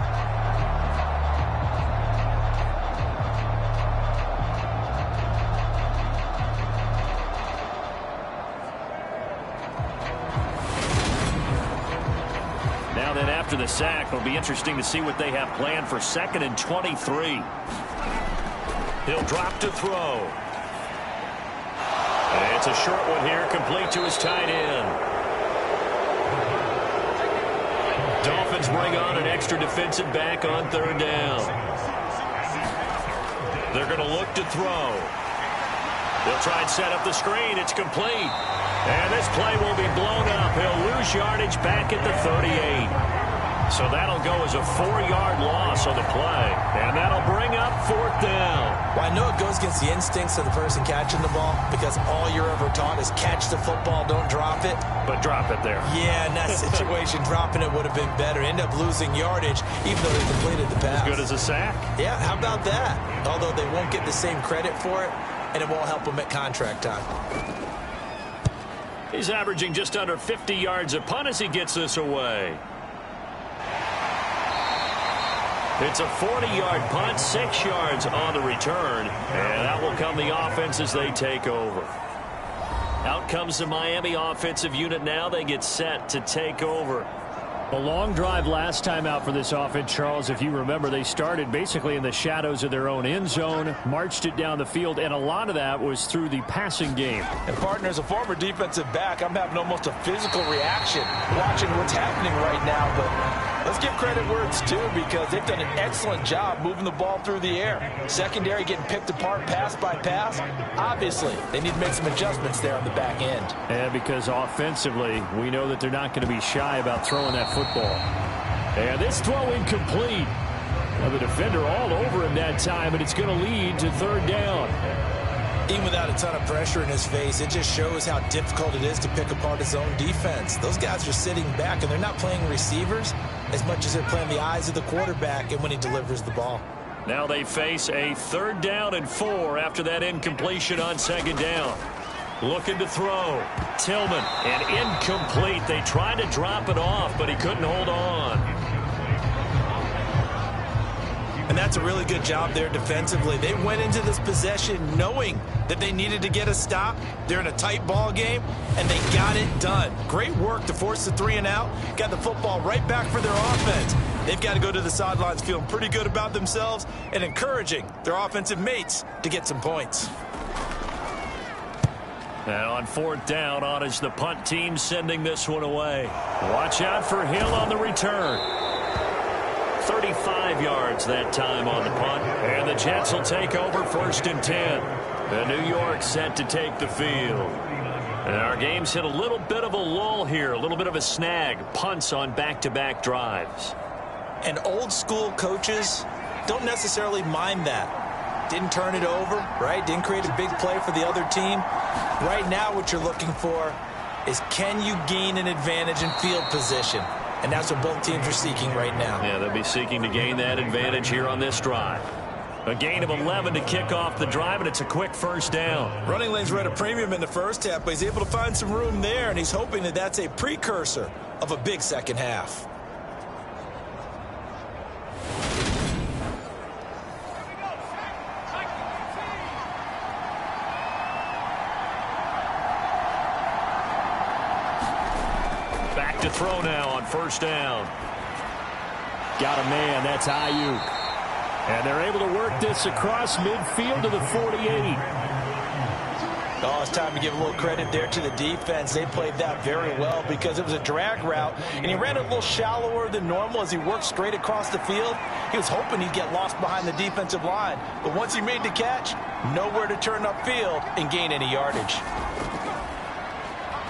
Now then, after the sack, it'll be interesting to see what they have planned for 2nd and 23. He'll drop to throw. And it's a short one here, complete to his tight end. Dolphins bring on an extra defensive back on 3rd down. They're going to look to throw. They'll try and set up the screen. It's complete. And this play will be blown up. He'll lose yardage back at the 38. So that'll go as a 4-yard loss on the play. And that'll bring up 4th down. Well, I know it goes against the instincts of the person catching the ball because all you're ever taught is catch the football, don't drop it. But drop it there. Yeah, in that situation, dropping it would have been better. End up losing yardage even though they completed the pass. As good as a sack? Yeah, how about that? Although they won't get the same credit for it, and it won't help them at contract time. He's averaging just under 50 yards a punt as he gets this away. It's a 40-yard punt, 6 yards on the return, and that will come the offense as they take over. Out comes the Miami offensive unit now. They get set to take over. A long drive last time out for this offense, Charles. If you remember, they started basically in the shadows of their own end zone, marched it down the field, and a lot of that was through the passing game. And, partner, as a former defensive back, I'm having almost a physical reaction watching what's happening right now. But let's give credit where it's due because they've done an excellent job moving the ball through the air. Secondary getting picked apart pass by pass. Obviously, they need to make some adjustments there on the back end. And because offensively, we know that they're not going to be shy about throwing that football. And this throw incomplete. Well, the defender all over him that time, and it's going to lead to 3rd down. Even without a ton of pressure in his face, it just shows how difficult it is to pick apart his own defense. Those guys are sitting back, and they're not playing receivers as much as they're playing the eyes of the quarterback and when he delivers the ball. Now they face a 3rd down and 4 after that incompletion on 2nd down. Looking to throw. Tillman, and incomplete. They tried to drop it off, but he couldn't hold on. And that's a really good job there defensively. They went into this possession knowing that they needed to get a stop. They're in a tight ball game, and they got it done. Great work to force the 3 and out. Got the football right back for their offense. They've got to go to the sidelines feeling pretty good about themselves and encouraging their offensive mates to get some points. And on 4th down, on is the punt team sending this one away. Watch out for Hill on the return. 35 yards that time on the punt. And the Jets will take over 1st and 10. And New York set to take the field. And our game's hit a little bit of a lull here, a little bit of a snag. Punts on back-to-back drives. And old school coaches don't necessarily mind that. Didn't turn it over, right? Didn't create a big play for the other team. Right now what you're looking for is, can you gain an advantage in field position? And that's what both teams are seeking right now. Yeah, they'll be seeking to gain that advantage here on this drive. A gain of 11 to kick off the drive, and it's a quick 1st down. Running lanes were at a premium in the first half, but he's able to find some room there, and he's hoping that that's a precursor of a big second half. To throw now on 1st down. Got a man. That's Ayuk. And they're able to work this across midfield to the 48. Oh, it's time to give a little credit there to the defense. They played that very well because it was a drag route, and he ran it a little shallower than normal as he worked straight across the field. He was hoping he'd get lost behind the defensive line, but once he made the catch, nowhere to turn upfield and gain any yardage.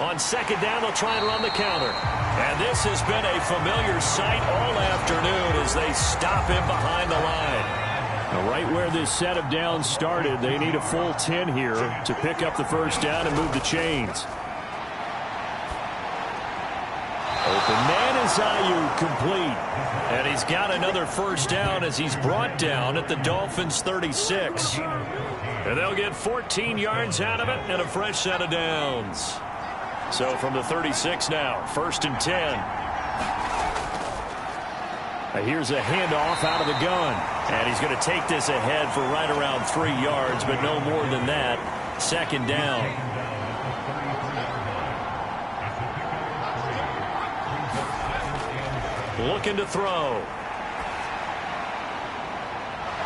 On 2nd down, they'll try and run the counter. And this has been a familiar sight all afternoon as they stop him behind the line. Now, right where this set of downs started, they need a full 10 here to pick up the 1st down and move the chains. Open man is Ayuk, complete. And he's got another 1st down as he's brought down at the Dolphins' 36. And they'll get 14 yards out of it and a fresh set of downs. So from the 36 now, 1st and 10. Here's a handoff out of the gun. And he's going to take this ahead for right around 3 yards, but no more than that. 2nd down. Looking to throw.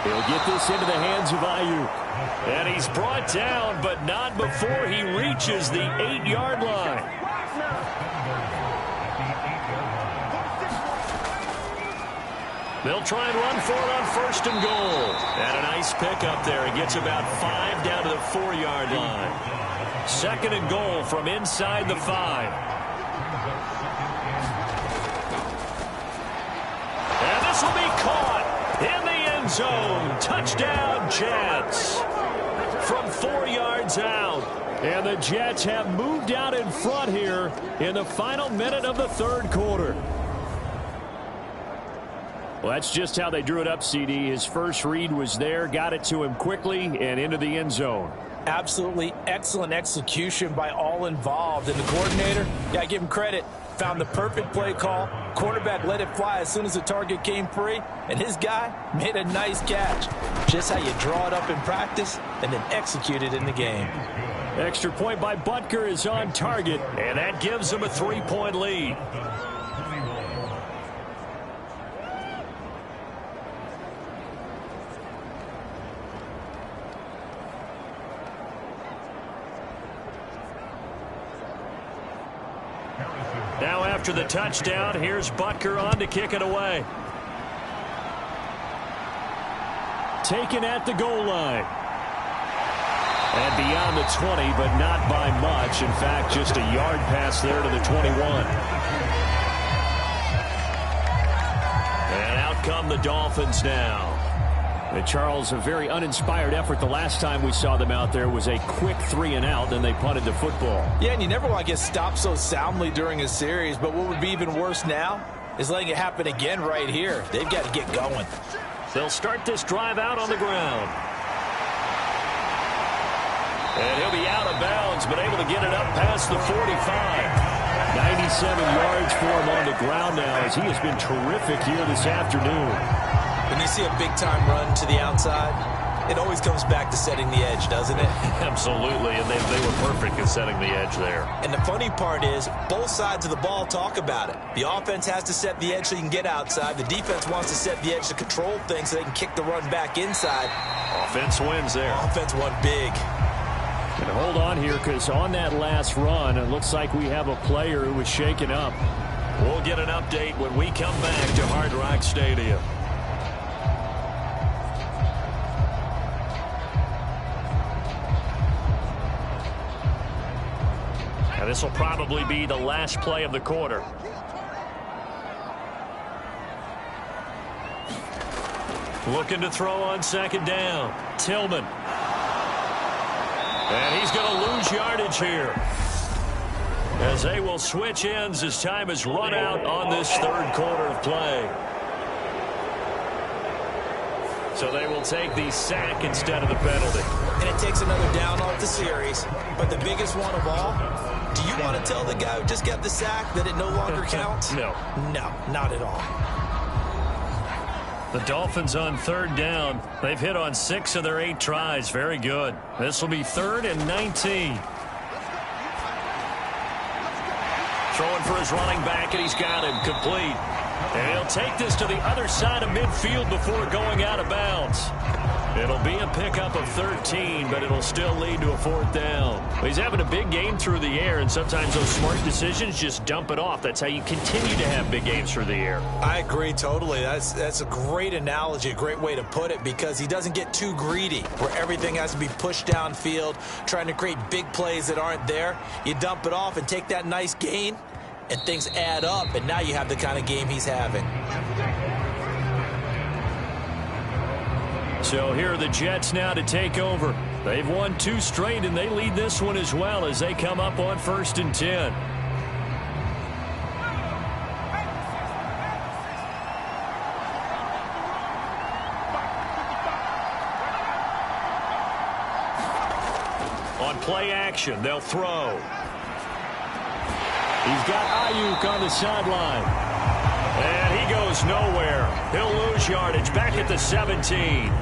He'll get this into the hands of Ayuk. And he's brought down, but not before he reaches the 8-yard line. They'll try and run for it on 1st and goal. And a nice pickup there. He gets about 5 down to the 4-yard line. 2nd and goal from inside the 5. And this will be caught in the end zone. Touchdown, Jets. From 4 yards out. And the Jets have moved out in front here in the final minute of the 3rd quarter. Well, that's just how they drew it up, CD. His first read was there, got it to him quickly, and into the end zone. Absolutely excellent execution by all involved. And the coordinator, got to give him credit, found the perfect play call. Quarterback let it fly as soon as the target came free, and his guy made a nice catch. Just how you draw it up in practice and then execute it in the game. Extra point by Butker is on target, and that gives him a 3-point lead. Now after the touchdown, here's Butker on to kick it away. Taken at the goal line. And beyond the 20, but not by much. In fact, just a yard pass there to the 21. And out come the Dolphins now. Charles, a very uninspired effort. The last time we saw them out there was a quick 3 and out, then they punted the football. Yeah, and you never want to get stopped so soundly during a series, but what would be even worse now is letting it happen again right here. They've got to get going. They'll start this drive out on the ground. And he'll be out of bounds, but able to get it up past the 45. 97 yards for him on the ground now, as he has been terrific here this afternoon. When you see a big-time run to the outside, it always comes back to setting the edge, doesn't it? Absolutely, and they were perfect at setting the edge there. And the funny part is, both sides of the ball talk about it. The offense has to set the edge so you can get outside. The defense wants to set the edge to control things so they can kick the run back inside. Offense wins there. Offense won big. And hold on here, because on that last run, it looks like we have a player who was shaken up. We'll get an update when we come back to Hard Rock Stadium. And this will probably be the last play of the quarter. Looking to throw on second down. Tillman. And he's going to lose yardage here, as they will switch ends as time has run out on this third quarter of play. So they will take the sack instead of the penalty. And it takes another down off the series. But the biggest one of all, do you want to tell the guy who just got the sack that it no longer counts? No. No, not at all. The Dolphins on third down. They've hit on 6 of their 8 tries. Very good. This will be 3rd and 19. Throwing for his running back, and he's got him complete. And he'll take this to the other side of midfield before going out of bounds. It'll be a pickup of 13, but it'll still lead to a 4th down. He's having a big game through the air, and sometimes those smart decisions just dump it off. That's how you continue to have big games through the air. I agree totally. That's a great analogy, a great way to put it, because he doesn't get too greedy where everything has to be pushed downfield, trying to create big plays that aren't there. You dump it off and take that nice gain, and things add up, and now you have the kind of game he's having. So here are the Jets now to take over. They've won 2 straight, and they lead this one as well as they come up on 1st and 10. On play action, they'll throw. He's got Ayuk on the sideline. And he goes nowhere. He'll lose yardage back at the 17.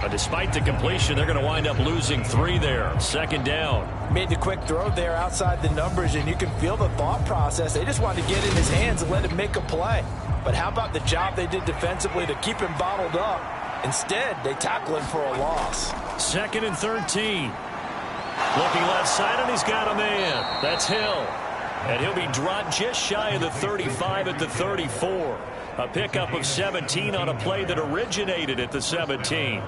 But despite the completion, they're going to wind up losing 3 there. 2nd down. Made the quick throw there outside the numbers, and you can feel the thought process. They just wanted to get in his hands and let him make a play. But how about the job they did defensively to keep him bottled up? Instead, they tackle him for a loss. 2nd and 13. Looking left side, and he's got a man. That's Hill. And he'll be dropped just shy of the 35 at the 34. A pickup of 17 on a play that originated at the 17.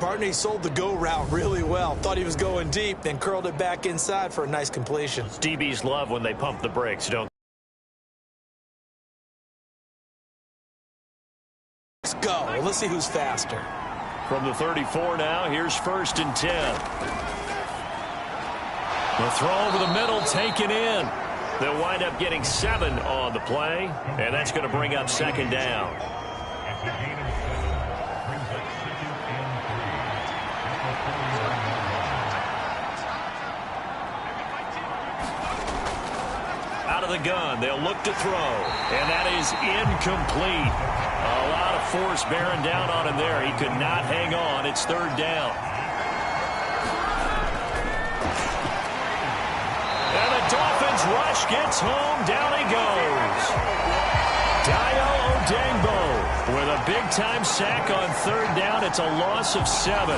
Partner, he sold the go route really well. Thought he was going deep, then curled it back inside for a nice completion. DBs love when they pump the brakes, don't they? Let's go. Well, let's see who's faster. From the 34 now, here's 1st and 10. The throw over the middle, taken in. They'll wind up getting 7 on the play, and that's going to bring up 2nd down. Out of the gun, they'll look to throw, and that is incomplete. A lot of force bearing down on him there. He could not hang on. It's 3rd down. And the Dolphins rush, gets home, down he goes. Dayo Odeyingbo with a big-time sack on 3rd down. It's a loss of 7.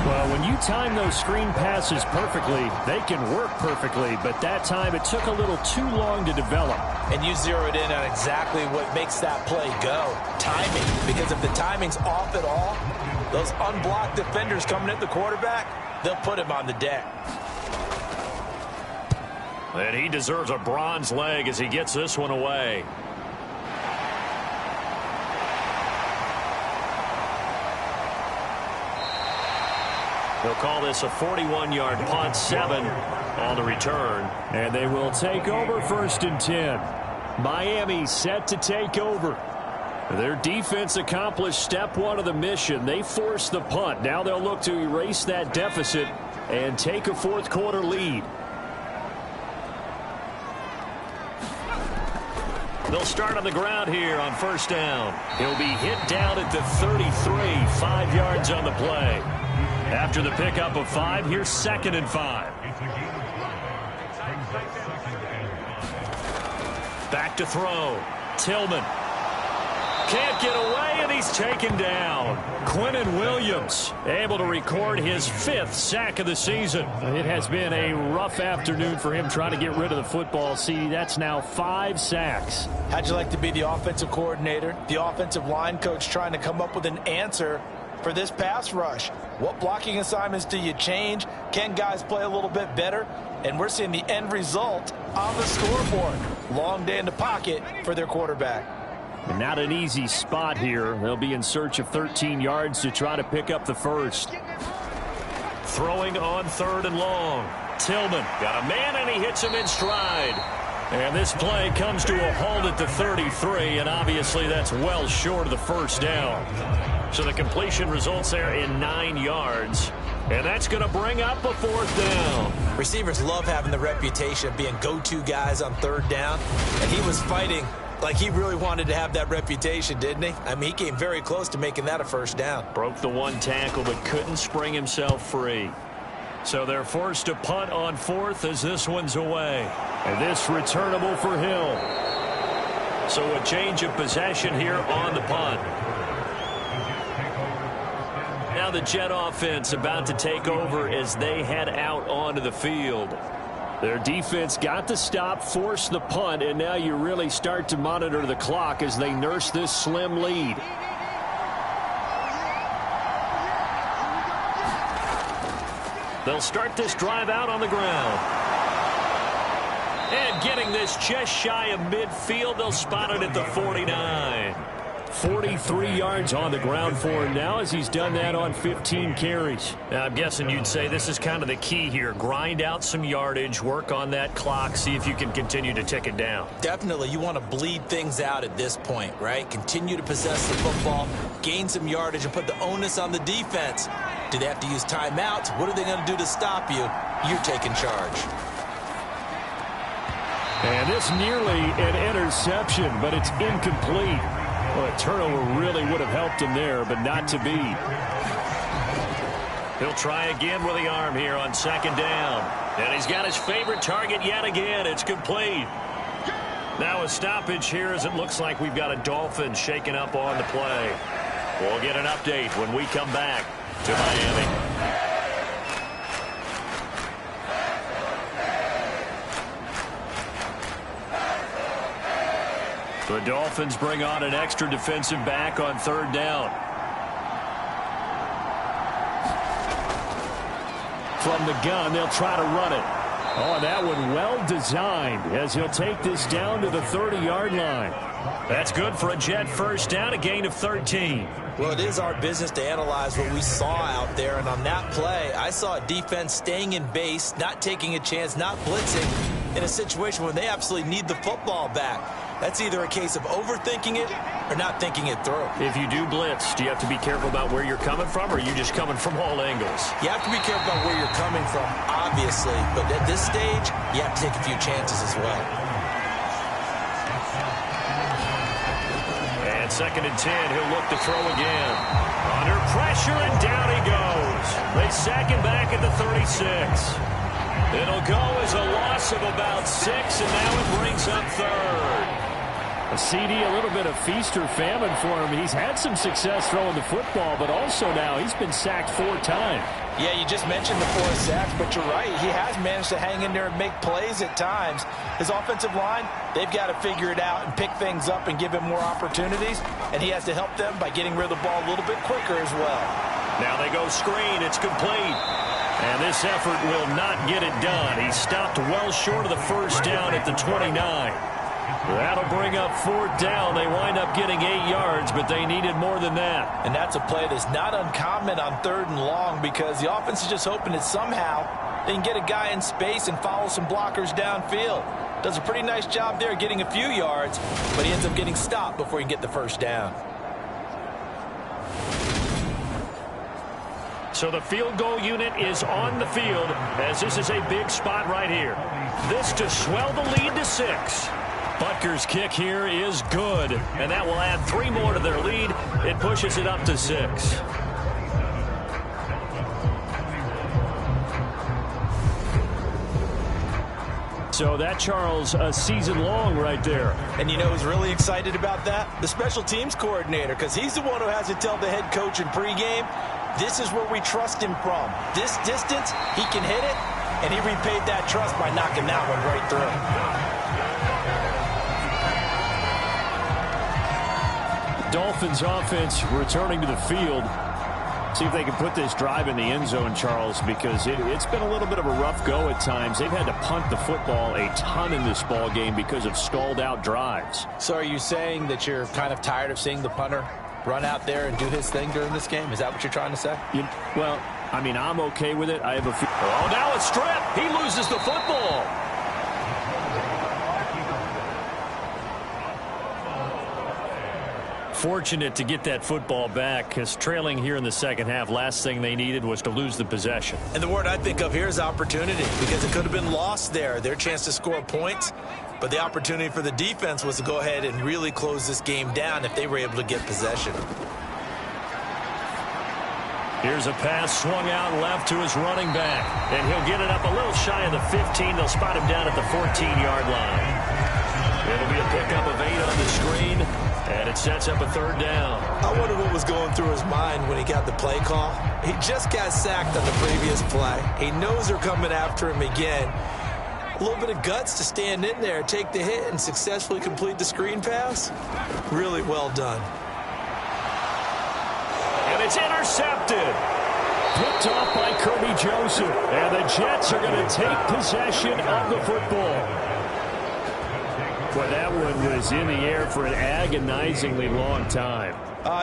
Well, when you time those screen passes perfectly, they can work perfectly, but that time it took a little too long to develop. And you zeroed in on exactly what makes that play go. Timing. Because if the timing's off at all, those unblocked defenders coming at the quarterback, they'll put him on the deck. And he deserves a bronze leg as he gets this one away. They'll call this a 41-yard punt, 7 on the return. And they will take over 1st and 10. Miami set to take over. Their defense accomplished step 1 of the mission. They forced the punt. Now they'll look to erase that deficit and take a 4th quarter lead. They'll start on the ground here on first down. He'll be hit down at the 33, 5 yards on the play. After the pickup of 5, here's 2nd and 5. Back to throw. Tillman. Can't get away, and he's taken down. Quinnen Williams able to record his 5th sack of the season. It has been a rough afternoon for him trying to get rid of the football. See, that's now 5 sacks. How'd you like to be the offensive coordinator, the offensive line coach trying to come up with an answer for this pass rush? What blocking assignments do you change? Can guys play a little bit better? And we're seeing the end result on the scoreboard. Long day in the pocket for their quarterback. And not an easy spot here. They'll be in search of 13 yards to try to pick up the first. Throwing on 3rd and long. Tillman got a man, and he hits him in stride. And this play comes to a halt at the 33, and obviously that's well short of the first down. So the completion results there in 9 yards. And that's going to bring up a 4th down. Receivers love having the reputation of being go-to guys on 3rd down. And he was fighting like he really wanted to have that reputation, didn't he? I mean, he came very close to making that a first down. Broke the 1 tackle, but couldn't spring himself free. So they're forced to punt on 4th as this one's away. And this returnable for Hill. So a change of possession here on the punt. Now the Jet offense about to take over as they head out onto the field. Their defense got the stop, forced the punt, and now you really start to monitor the clock as they nurse this slim lead. They'll start this drive out on the ground. And getting this just shy of midfield, they'll spot it at the 49. 43 yards on the ground for him now as he's done that on 15 carries. Now, I'm guessing you'd say this is kind of the key here. Grind out some yardage, work on that clock, see if you can continue to tick it down. Definitely, you want to bleed things out at this point, right? Continue to possess the football, gain some yardage, and put the onus on the defense. Do they have to use timeouts? What are they going to do to stop you? You're taking charge. And this nearly an interception, but it's incomplete. Well, a turnover really would have helped him there, but not to be. He'll try again with the arm here on 2nd down. And he's got his favorite target yet again. It's complete. Now a stoppage here as it looks like we've got a Dolphin shaken up on the play. We'll get an update when we come back to Miami. The Dolphins bring on an extra defensive back on 3rd down. From the gun, they'll try to run it. Oh, that one well designed as he'll take this down to the 30-yard line. That's good for a Jet first down, a gain of 13. Well, it is our business to analyze what we saw out there, and on that play, I saw a defense staying in base, not taking a chance, not blitzing in a situation where they absolutely need the football back. That's either a case of overthinking it or not thinking it through. If you do blitz, do you have to be careful about where you're coming from, or are you just coming from all angles? You have to be careful about where you're coming from, obviously, but at this stage, you have to take a few chances as well. And 2nd and 10, he'll look to throw again. Under pressure, and down he goes. They sack him back at the 36. It'll go as a loss of about 6, and now it brings up 3rd. A CD, a little bit of feast or famine for him. He's had some success throwing the football, but also now he's been sacked 4 times. Yeah, you just mentioned the 4 sacks, but you're right. He has managed to hang in there and make plays at times. His offensive line, they've got to figure it out and pick things up and give him more opportunities, and he has to help them by getting rid of the ball a little bit quicker as well. Now they go screen. It's complete. And this effort will not get it done. He stopped well short of the first down at the 29. That'll bring up 4th down. They wind up getting 8 yards, but they needed more than that. And that's a play that's not uncommon on 3rd and long because the offense is just hoping that somehow they can get a guy in space and follow some blockers downfield. Does a pretty nice job there getting a few yards, but he ends up getting stopped before he can get the first down. So the field goal unit is on the field as this is a big spot right here. This to swell the lead to 6. Butker's kick here is good, and that will add 3 more to their lead. It pushes it up to 6. So that, Charles, a season long right there. And you know who's really excited about that? The special teams coordinator, because he's the one who has to tell the head coach in pregame, this is where we trust him from. This distance, he can hit it, and he repaid that trust by knocking that one right through. Dolphins offense returning to the field. See if they can put this drive in the end zone, Charles, because it's been a little bit of a rough go at times. They've had to punt the football a ton in this ball game because of stalled-out drives. So are you saying that you're kind of tired of seeing the punter run out there and do his thing during this game? Is that what you're trying to say? Well, I mean, I'm okay with it. I have a few. Oh, now it's stripped. He loses the football. Fortunate to get that football back, because trailing here in the second half, last thing they needed was to lose the possession. And the word I think of here is opportunity, because it could have been lost there. Their chance to score points, but the opportunity for the defense was to go ahead and really close this game down if they were able to get possession. Here's a pass swung out left to his running back, and he'll get it up a little shy of the 15. They'll spot him down at the 14-yard line. It'll be a pickup of 8 on the screen. And it sets up a 3rd down. I wonder what was going through his mind when he got the play call. He just got sacked on the previous play. He knows they're coming after him again. A little bit of guts to stand in there, take the hit, and successfully complete the screen pass. Really well done. And it's intercepted. Picked off by Kirby Joseph. And the Jets are going to take possession of the football. Well, that one was in the air for an agonizingly long time.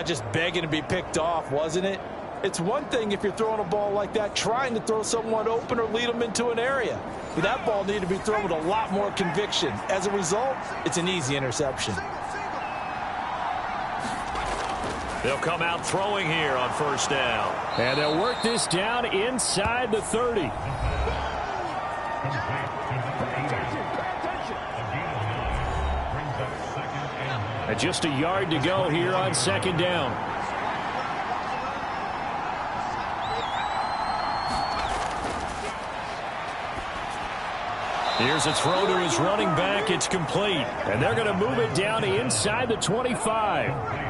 Just begging to be picked off, wasn't it? It's one thing if you're throwing a ball like that, trying to throw someone open or lead them into an area. But that ball needed to be thrown with a lot more conviction. As a result, it's an easy interception. They'll come out throwing here on 1st down. And they'll work this down inside the 30. Just a yard to go here on 2nd down. Here's a throw to his running back. It's complete. And they're going to move it down inside the 25.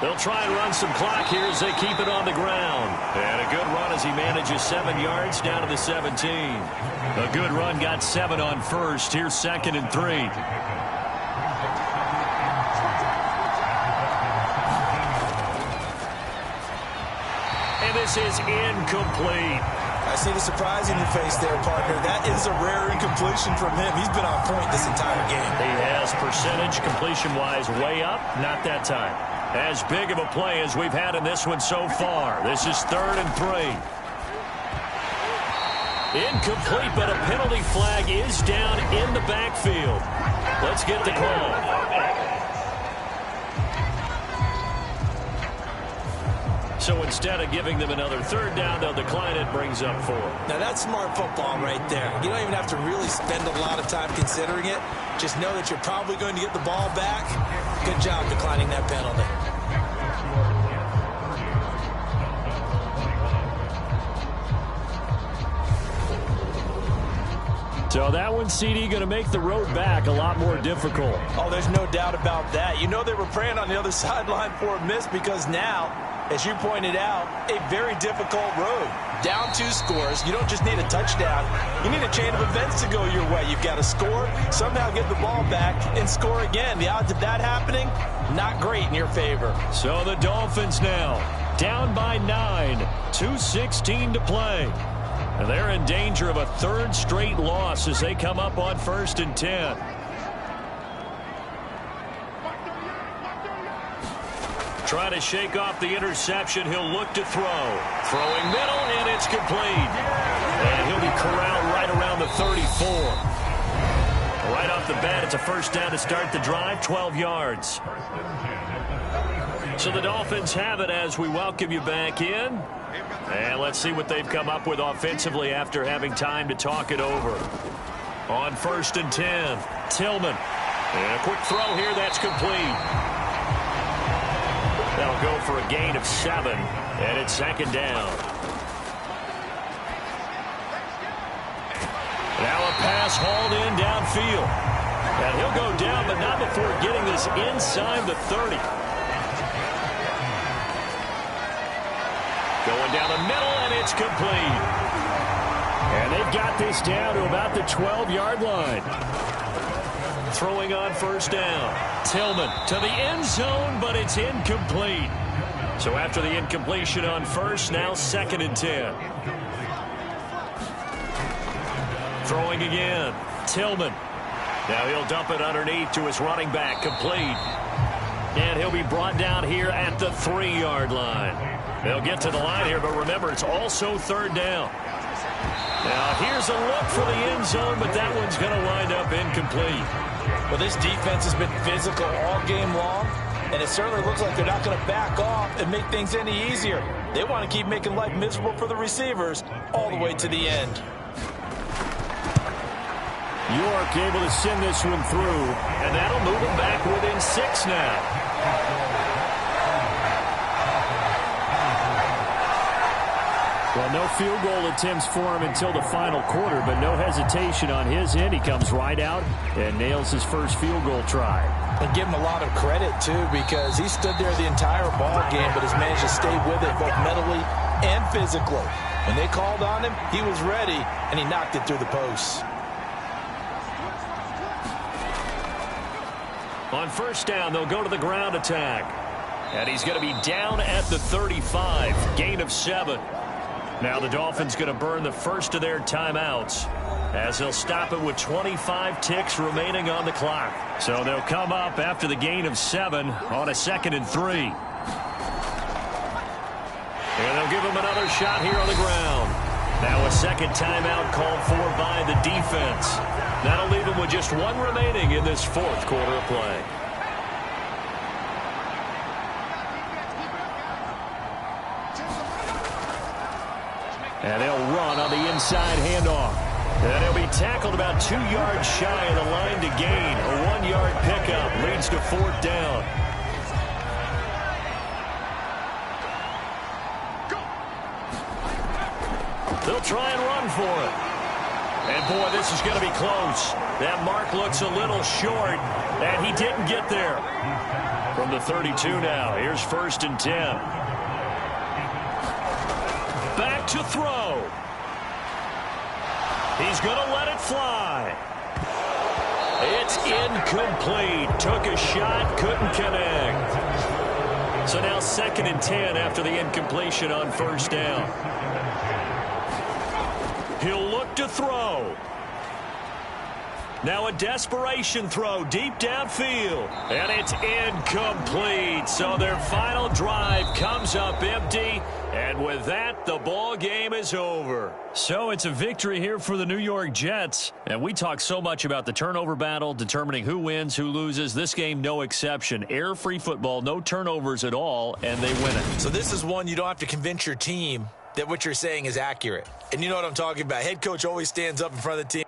They'll try and run some clock here as they keep it on the ground. And a good run as he manages 7 yards down to the 17. A good run got 7 on 1st. Here's 2nd and 3. And this is incomplete. I see the surprise in your face there, partner. That is a rare incompletion from him. He's been on point this entire game. He has percentage completion-wise way up. Not that time. As big of a play as we've had in this one so far. This is 3rd and 3. Incomplete, but a penalty flag is down in the backfield. Let's get the call. So instead of giving them another 3rd down, they'll decline it. Brings up 4. Now that's smart football right there. You don't even have to really spend a lot of time considering it. Just know that you're probably going to get the ball back. Good job declining that penalty. So that one, CD, going to make the road back a lot more difficult. Oh, there's no doubt about that. You know they were praying on the other sideline for a miss because now, as you pointed out, a very difficult road. Down 2 scores. You don't just need a touchdown. You need a chain of events to go your way. You've got to score, somehow get the ball back, and score again. The odds of that happening, not great in your favor. So the Dolphins now down by 9, 2:16 to play. And they're in danger of a 3rd straight loss as they come up on 1st and 10. Trying to shake off the interception. He'll look to throw. Throwing middle, and it's complete. And he'll be corralled right around the 34. Right off the bat, it's a 1st down to start the drive, 12 yards. So the Dolphins have it as we welcome you back in. And let's see what they've come up with offensively after having time to talk it over. On 1st and 10, Tillman. And a quick throw here, that's complete. That'll go for a gain of 7, and it's 2nd down. Now a pass hauled in downfield. And he'll go down, but not before getting this inside the 30. Going down the middle, and it's complete. And they've got this down to about the 12-yard line. Throwing on 1st down. Tillman to the end zone, but it's incomplete. So after the incompletion on 1st, now 2nd and 10. Throwing again. Tillman. Now he'll dump it underneath to his running back. Complete. And he'll be brought down here at the 3-yard line. They'll get to the line here, but remember, it's also 3rd down. Now here's a look for the end zone, but that one's going to wind up incomplete. Well, this defense has been physical all game long, and it certainly looks like they're not going to back off and make things any easier. They want to keep making life miserable for the receivers all the way to the end. York able to send this one through, and that'll move them back within 6 now. Well, no field goal attempts for him until the final quarter, but no hesitation on his end. He comes right out and nails his first field goal try. And give him a lot of credit, too, because he stood there the entire ball game, but has managed to stay with it both mentally and physically. When they called on him, he was ready, and he knocked it through the posts. On 1st down, they'll go to the ground attack. And he's going to be down at the 35, gain of 7. Now the Dolphins going to burn the first of their timeouts as they'll stop it with 25 ticks remaining on the clock. So they'll come up after the gain of 7 on a 2nd and 3. And they'll give him another shot here on the ground. Now a 2nd timeout called for by the defense. That'll leave him with just 1 remaining in this 4th quarter of play. And they'll run on the inside handoff. And he'll be tackled about 2 yards shy of the line to gain. A 1-yard pickup leads to 4th down. They'll try and run for it. And, boy, this is going to be close. That mark looks a little short, and he didn't get there. From the 32 now, here's 1st and 10. Back to throw. He's going to let it fly. It's incomplete. Took a shot, couldn't connect. So now 2nd and 10 after the incompletion on 1st down. He'll look to throw. Now a desperation throw deep downfield. And it's incomplete. So their final drive comes up empty. And with that, the ball game is over. So it's a victory here for the New York Jets. And we talk so much about the turnover battle, determining who wins, who loses. This game, no exception. Error-free football, no turnovers at all, and they win it. So this is one you don't have to convince your team that what you're saying is accurate. And you know what I'm talking about. Head coach always stands up in front of the team.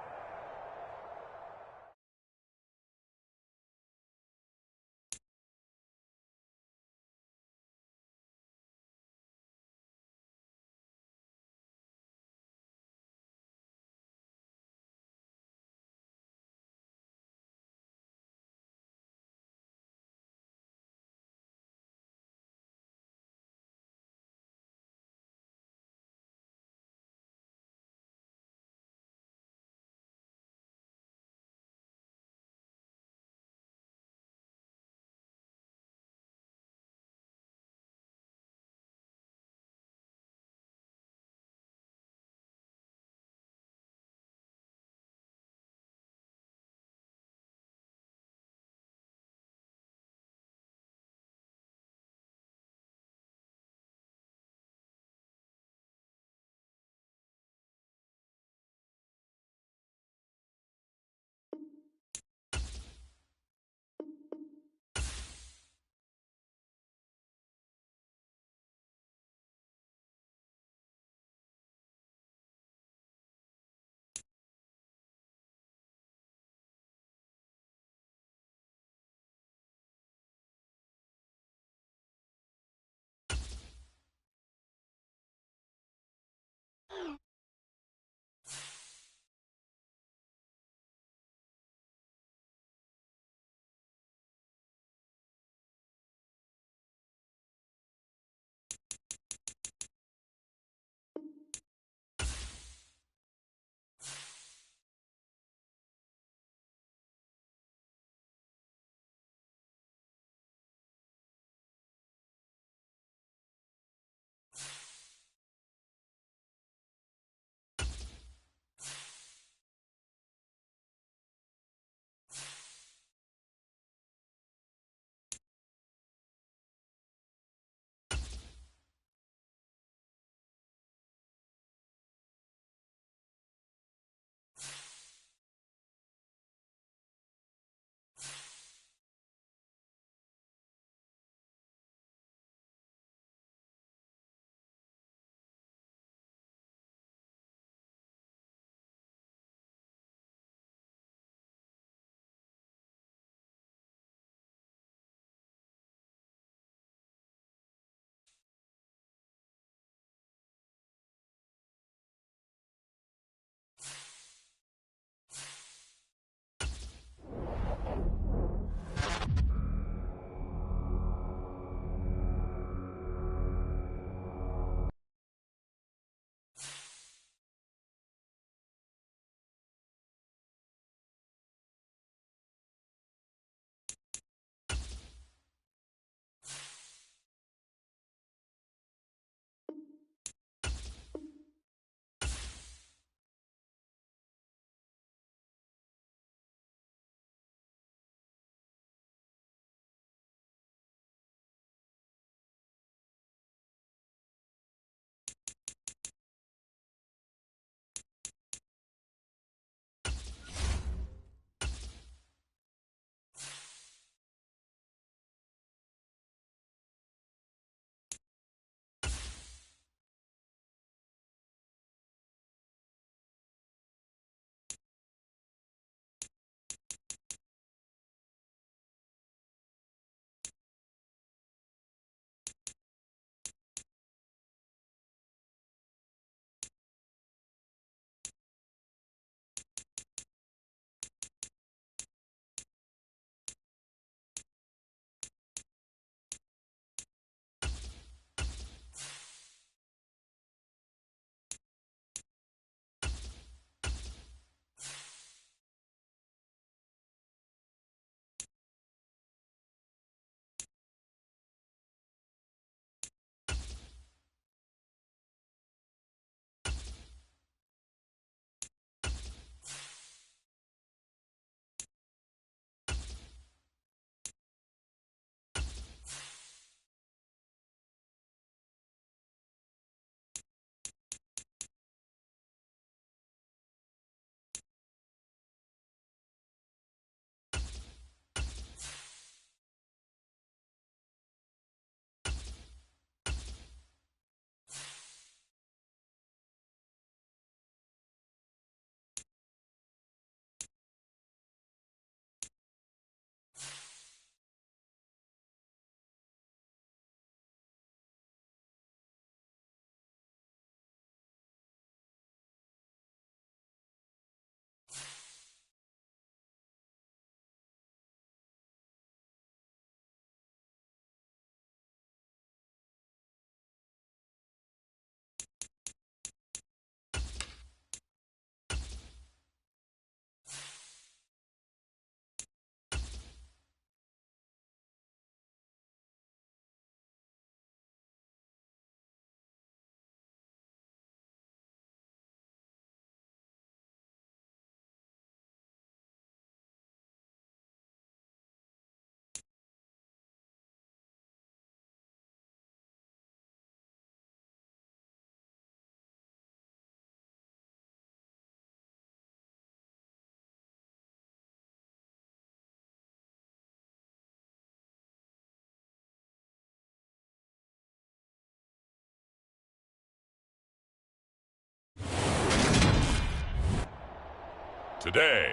Today,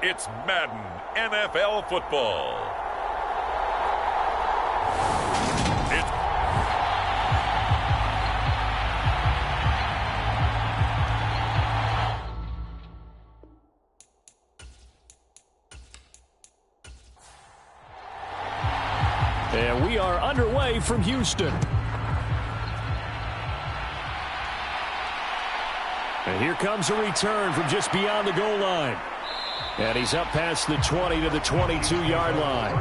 it's Madden NFL football. And we are underway from Houston. And here comes a return from just beyond the goal line. And he's up past the 20 to the 22-yard line.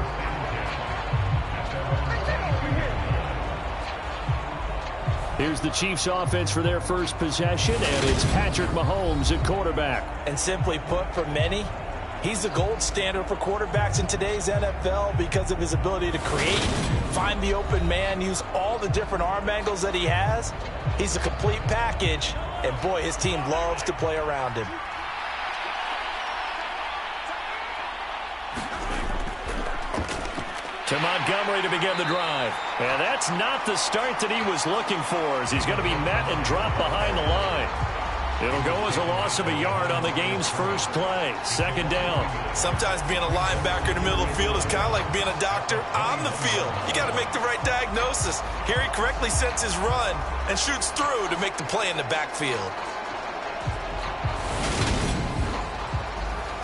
Here's the Chiefs offense for their first possession, and it's Patrick Mahomes at quarterback. And simply put, for many, he's the gold standard for quarterbacks in today's NFL because of his ability to create, find the open man, use all the different arm angles that he has. He's a complete package, and boy, his team loves to play around him. To Montgomery to begin the drive. And that's not the start that he was looking for, as he's going to be met and dropped behind the line. It'll go as a loss of a yard on the game's first play. Second down. Sometimes being a linebacker in the middle of the field is kind of like being a doctor on the field. You got to make the right diagnosis. Here he correctly sets his run and shoots through to make the play in the backfield.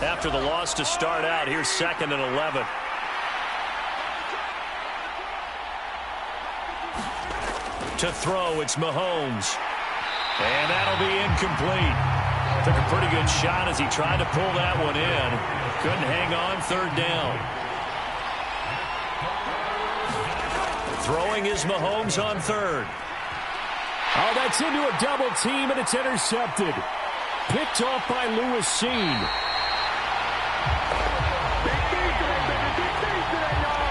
After the loss to start out, here's 2nd and 11. To throw, it's Mahomes. And that'll be incomplete. Took a pretty good shot as he tried to pull that one in. Couldn't hang on. Third down. Throwing is Mahomes on third. Oh, that's into a double team, and it's intercepted. Picked off by Lewis Seen.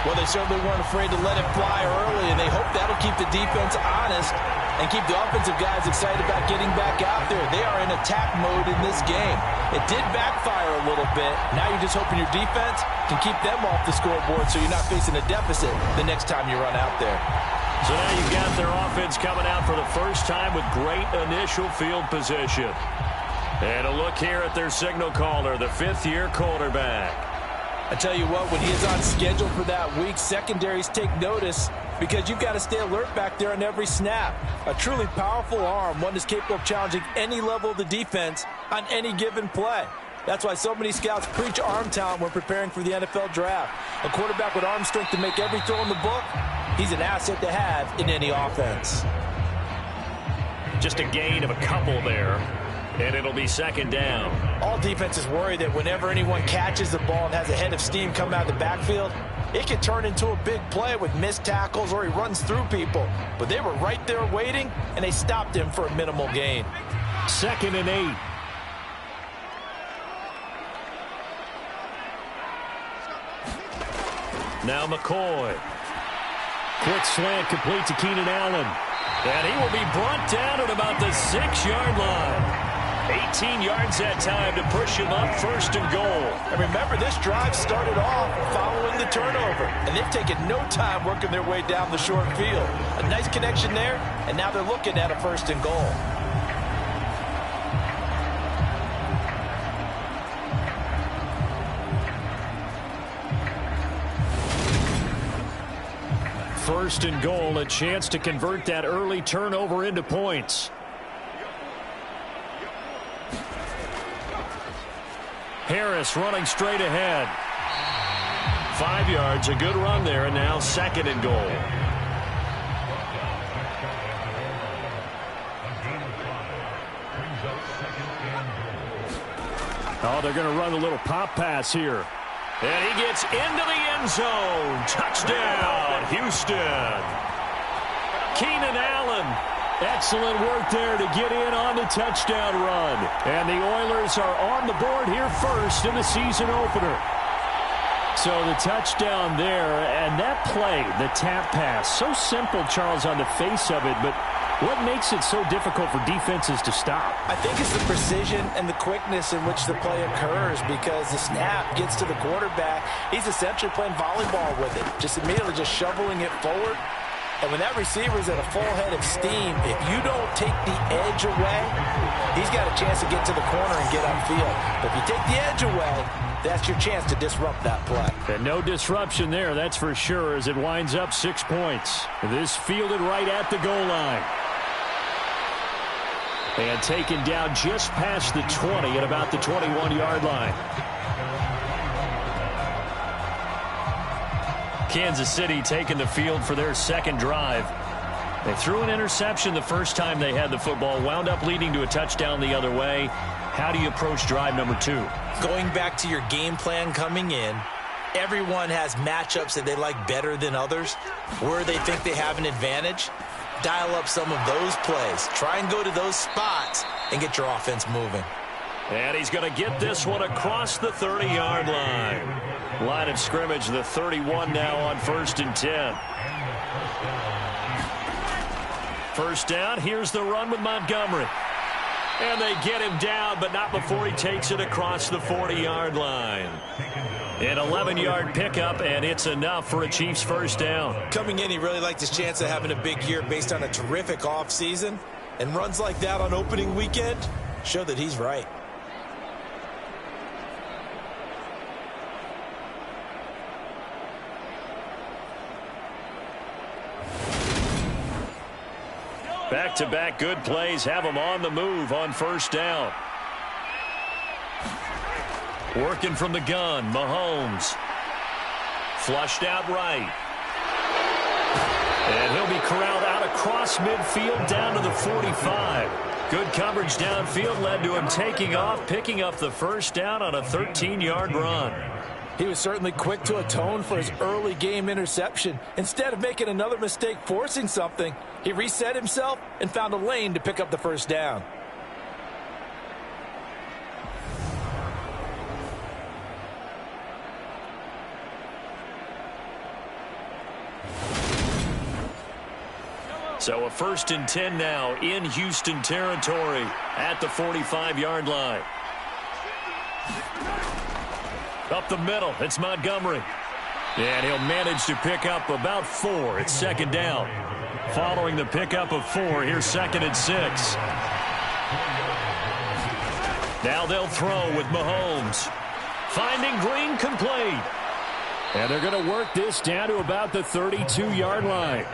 Well, they certainly weren't afraid to let it fly early, and they hope that'll keep the defense honest and keep the offensive guys excited about getting back out there. They are in attack mode in this game. It did backfire a little bit. Now you're just hoping your defense can keep them off the scoreboard so you're not facing a deficit the next time you run out there. So now you've got their offense coming out for the first time with great initial field position. And a look here at their signal caller, the fifth-year quarterback. I tell you what, when he is on schedule for that week, secondaries take notice because you've got to stay alert back there on every snap. A truly powerful arm, one that's capable of challenging any level of the defense on any given play. That's why so many scouts preach arm talent when preparing for the NFL draft. A quarterback with arm strength to make every throw in the book, he's an asset to have in any offense. Just a gain of a couple there. And it'll be second down. All defenses worry that whenever anyone catches the ball and has a head of steam come out of the backfield, it can turn into a big play with missed tackles or he runs through people. But they were right there waiting, and they stopped him for a minimal gain. 2nd and 8. Now McCoy. Quick slant complete to Keenan Allen. And he will be brought down at about the 6-yard line. 18 yards that time to push him up, 1st and goal. And remember, this drive started off following the turnover, and they've taken no time working their way down the short field. A nice connection there, and now they're looking at a 1st and goal. First and goal, a chance to convert that early turnover into points. Harris running straight ahead. 5 yards, a good run there, and now 2nd and goal. Oh, they're going to run a little pop pass here. And he gets into the end zone. Touchdown, Houston. Keenan Allen. Excellent work there to get in on the touchdown run. And the Oilers are on the board here first in the season opener. So the touchdown there, and that play, the tap pass, so simple, Charles, on the face of it, but what makes it so difficult for defenses to stop? I think it's the precision and the quickness in which the play occurs because the snap gets to the quarterback. He's essentially playing volleyball with it, just immediately just shoveling it forward. And when that receiver's at a full head of steam, if you don't take the edge away, he's got a chance to get to the corner and get upfield. But if you take the edge away, that's your chance to disrupt that play. And no disruption there, that's for sure, as it winds up 6 points. This fielded right at the goal line. And taken down just past the 20 at about the 21-yard line. Kansas City taking the field for their second drive. They threw an interception the first time they had the football, wound up leading to a touchdown the other way. How do you approach drive number 2? Going back to your game plan coming in, everyone has matchups that they like better than others. Where they think they have an advantage, dial up some of those plays. Try and go to those spots and get your offense moving. And he's going to get this one across the 30-yard line. Line of scrimmage, the 31 now on 1st and 10. First down, here's the run with Montgomery. And they get him down, but not before he takes it across the 40-yard line. An 11-yard pickup, and it's enough for a Chiefs first down. Coming in, he really liked his chance of having a big year based on a terrific offseason. And runs like that on opening weekend show that he's right. Back-to-back good plays have them on the move on first down. Working from the gun, Mahomes. Flushed out right. And he'll be corralled out across midfield down to the 45. Good coverage downfield led to him taking off, picking up the first down on a 13-yard run. He was certainly quick to atone for his early game interception. Instead of making another mistake forcing something, he reset himself and found a lane to pick up the first down. So a 1st and 10 now in Houston territory at the 45-yard line. Up the middle, it's Montgomery. And he'll manage to pick up about 4. It's second down. Following the pickup of 4, here's 2nd and 6. Now they'll throw with Mahomes. Finding Green complete. And they're going to work this down to about the 32-yard line.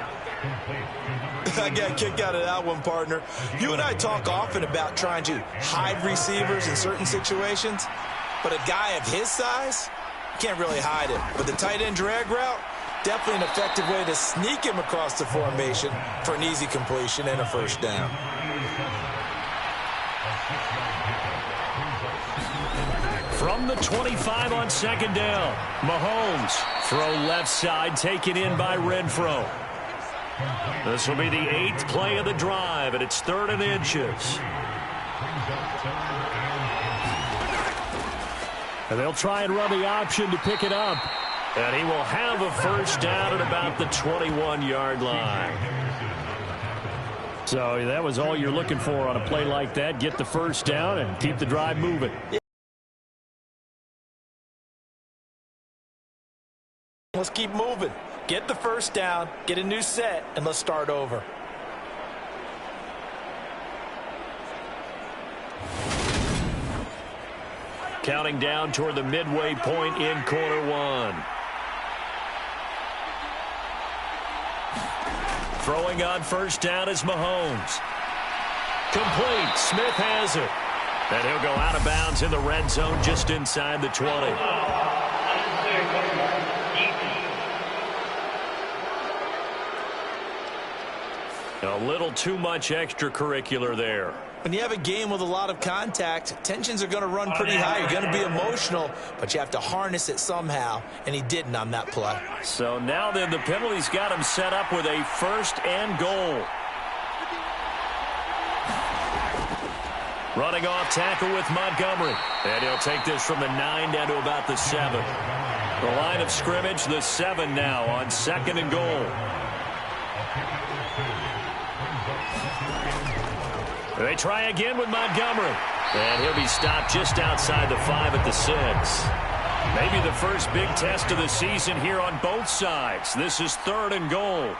I got a kick out of that one, partner. You and I talk often about trying to hide receivers in certain situations. But a guy of his size, can't really hide it. But the tight end drag route, definitely an effective way to sneak him across the formation for an easy completion and a first down. From the 25 on second down, Mahomes. Throw left side, taken in by Renfro. This will be the 8th play of the drive, and it's 3rd and inches. And they'll try and run the option to pick it up. And he will have a first down at about the 21-yard line. So that was all you're looking for on a play like that. Get the first down and keep the drive moving. Let's keep moving. Get the first down, get a new set, and let's start over. Counting down toward the midway point in quarter 1. Throwing on first down is Mahomes. Complete. Smith has it. And he'll go out of bounds in the red zone just inside the 20. A little too much extracurricular there. When you have a game with a lot of contact, tensions are going to run pretty high. You're going to be emotional, but you have to harness it somehow, and he didn't on that play. So now then the penalty's got him set up with a 1st and goal. Running off tackle with Montgomery. And he'll take this from the 9 down to about the 7. The line of scrimmage, the 7 now on 2nd and goal. They try again with Montgomery. And he'll be stopped just outside the 5 at the 6. Maybe the first big test of the season here on both sides. This is 3rd and goal.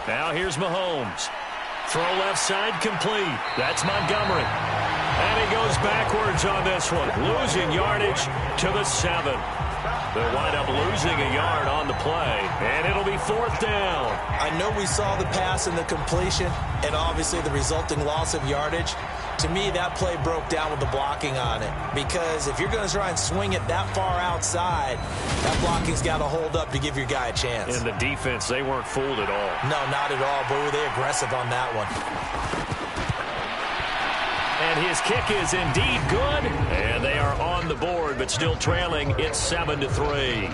Now here's Mahomes. Throw left side complete. That's Montgomery. And he goes backwards on this one, losing yardage to the 7. They'll wind up losing a yard on the play, and it'll be 4th down. I know we saw the pass and the completion and obviously the resulting loss of yardage. To me, that play broke down with the blocking on it, because if you're going to try and swing it that far outside, that blocking's got to hold up to give your guy a chance. In the defense, they weren't fooled at all. No, not at all. Boy, were they aggressive on that one. And his kick is indeed good. And they are on the board, but still trailing. It's 7-3.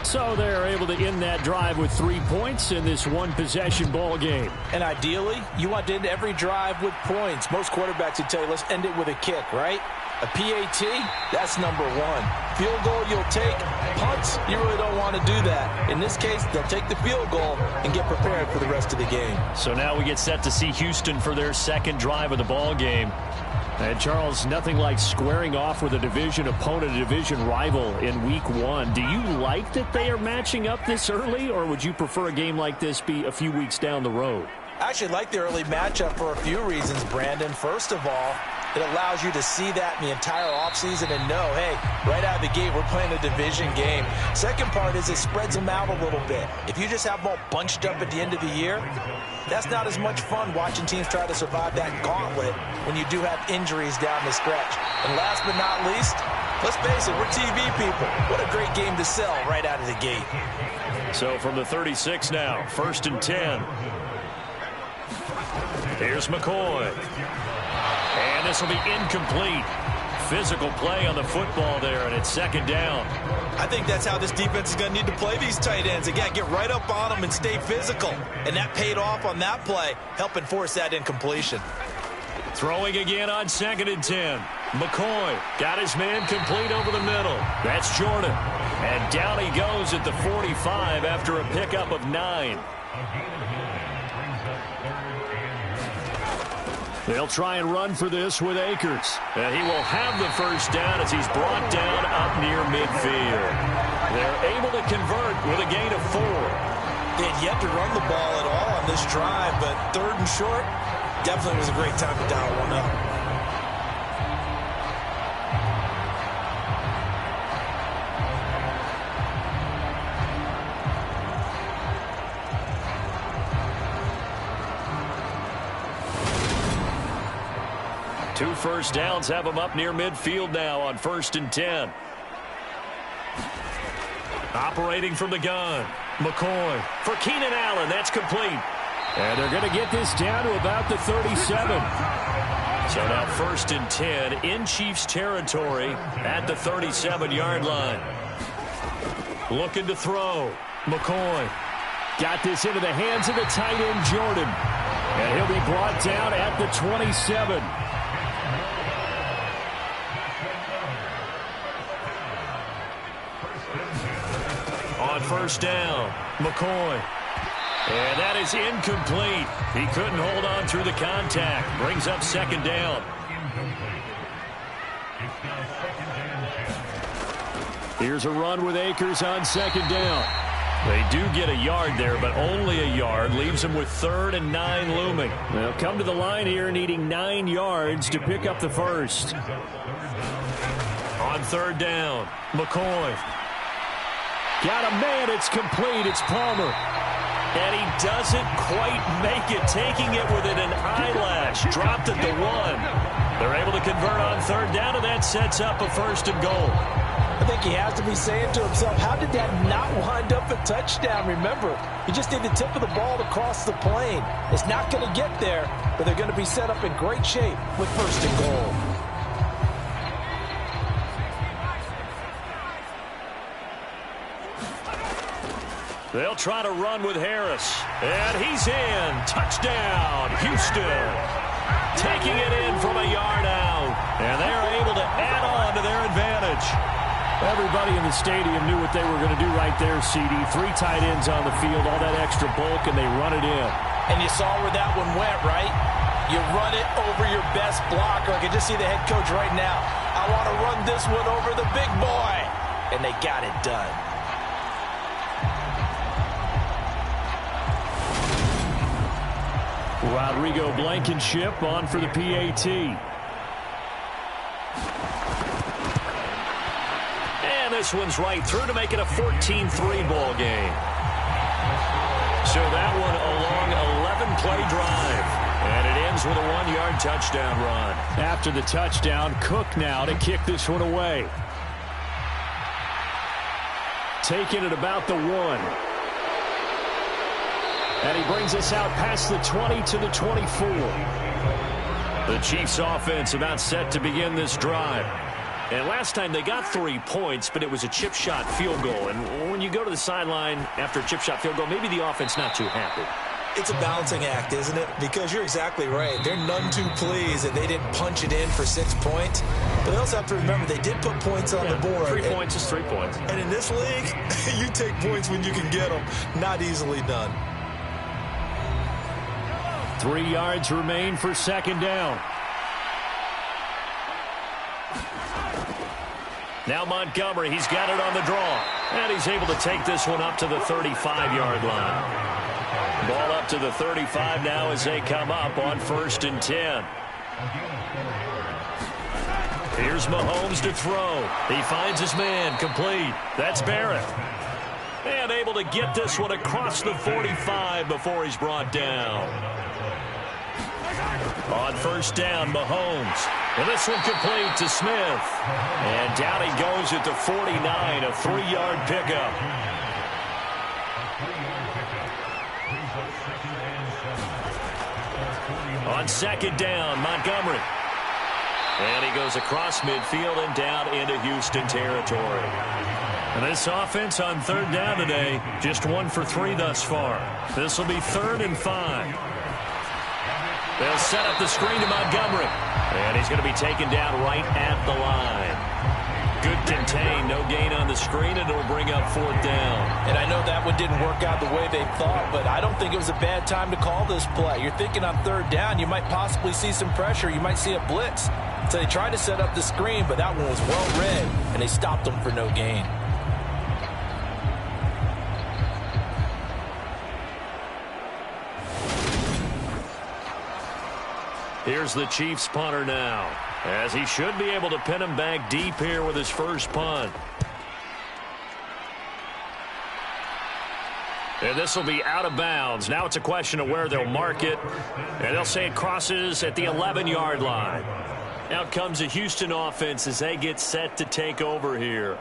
So they're able to end that drive with 3 points in this one-possession ball game. And ideally, you want to end every drive with points. Most quarterbacks would tell you, let's end it with a kick, right? A PAT, that's number 1. Field goal you'll take. Punts, you really don't want to do that. In this case, they'll take the field goal and get prepared for the rest of the game. So now we get set to see Houston for their second drive of the ball game. And, Charles, nothing like squaring off with a division opponent, a division rival in Week 1. Do you like that they are matching up this early, or would you prefer a game like this be a few weeks down the road? I actually like the early matchup for a few reasons, Brandon. First of all, it allows you to see that in the entire offseason and know, hey, right out of the gate, we're playing a division game. Second part is it spreads them out a little bit. If you just have them all bunched up at the end of the year, that's not as much fun watching teams try to survive that gauntlet when you do have injuries down the stretch. And last but not least, let's face it, we're TV people. What a great game to sell right out of the gate. So from the 36 now, 1st and 10. Here's McCoy. And this will be incomplete. Physical play on the football there, and it's 2nd down. I think that's how this defense is going to need to play these tight ends. Again, get right up on them and stay physical. And that paid off on that play, helping force that incompletion. Throwing again on 2nd and 10. McCoy got his man complete over the middle. That's Jordan. And down he goes at the 45 after a pickup of 9. They'll try and run for this with Akers. And he will have the 1st down as he's brought down up near midfield. They're able to convert with a gain of 4. They had yet to run the ball at all on this drive, but 3rd and short, definitely was a great time to dial one up. Two 1st downs have them up near midfield now on 1st and 10. Operating from the gun. McCoy for Keenan Allen. That's complete. And they're going to get this down to about the 37. So now 1st and 10 in Chiefs territory at the 37-yard line. Looking to throw. McCoy got this into the hands of the tight end, Jordan. And he'll be brought down at the 27. On 1st down, McCoy. And that is incomplete. He couldn't hold on through the contact. Brings up 2nd down. Here's a run with Akers on 2nd down. They do get a yard there, but only a yard. Leaves them with 3rd and 9 looming. They'll come to the line here needing 9 yards to pick up the 1st. On 3rd down, McCoy. Got a man. It's complete. It's Palmer. And he doesn't quite make it, taking it within an eyelash. Dropped at the 1. They're able to convert on 3rd down, and that sets up a 1st and goal. I think he has to be saying to himself, how did that not wind up a touchdown? Remember, you just need the tip of the ball to cross the plane. It's not going to get there, but they're going to be set up in great shape with 1st and goal. They'll try to run with Harris. And he's in. Touchdown, Houston. Taking it in from a yard out. And they are able to add on to their advantage. Everybody in the stadium knew what they were going to do right there, CD. 3 tight ends on the field, all that extra bulk, and they run it in. And you saw where that one went, right? You run it over your best blocker. I can just see the head coach right now. I want to run this one over the big boy. And and they got it done. Rodrigo Blankenship on for the PAT. And this one's right through to make it a 14-3 ball game. So that one a long 11-play drive. And it ends with a 1-yard touchdown run. After the touchdown, Cook now to kick this one away. Taking it about the 1. And he brings us out past the 20 to the 24. The Chiefs offense about set to begin this drive. And last time they got 3 points, but it was a chip shot field goal. And when you go to the sideline after a chip shot field goal, maybe the offense not too happy. It's a balancing act, isn't it? Because you're exactly right. They're none too pleased that they didn't punch it in for 6 points. But they also have to remember they did put points on the board. 3 points is 3 points. And in this league, you take points when you can get them. Not easily done. 3 yards remain for second down. Now Montgomery, he's got it on the draw. And he's able to take this one up to the 35-yard line. Ball up to the 35 now as they come up on 1st and 10. Here's Mahomes to throw. He finds his man, complete. That's Barrett. And able to get this one across the 45 before he's brought down. On 1st down, Mahomes. And this one complete to Smith. And down he goes at the 49, a 3-yard pickup. On 2nd down, Montgomery. And he goes across midfield and down into Houston territory. And this offense on 3rd down today, just 1 for 3 thus far. This will be 3rd and 5. They'll set up the screen to Montgomery. And he's going to be taken down right at the line. Good contain, no gain on the screen, and it'll bring up 4th down. And I know that one didn't work out the way they thought, but I don't think it was a bad time to call this play. You're thinking on 3rd down, you might possibly see some pressure. You might see a blitz. So they tried to set up the screen, but that one was well read, and they stopped them for no gain. Here's the Chiefs punter now, as he should be able to pin him back deep here with his first punt. And this will be out of bounds. Now it's a question of where they'll mark it, and they'll say it crosses at the 11-yard line. Out comes the Houston offense as they get set to take over here.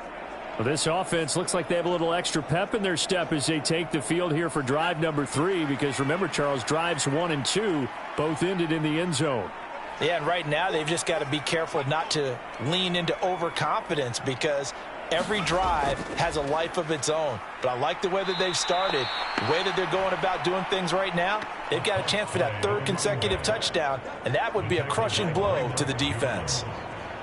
Well, this offense looks like they have a little extra pep in their step as they take the field here for drive number 3, because remember, Charles, drives 1 and 2 both ended in the end zone. Yeah, and right now they've just got to be careful not to lean into overconfidence, because every drive has a life of its own. But I like the way that they've started, the way that they're going about doing things right now. They've got a chance for that 3rd consecutive touchdown, and that would be a crushing blow to the defense.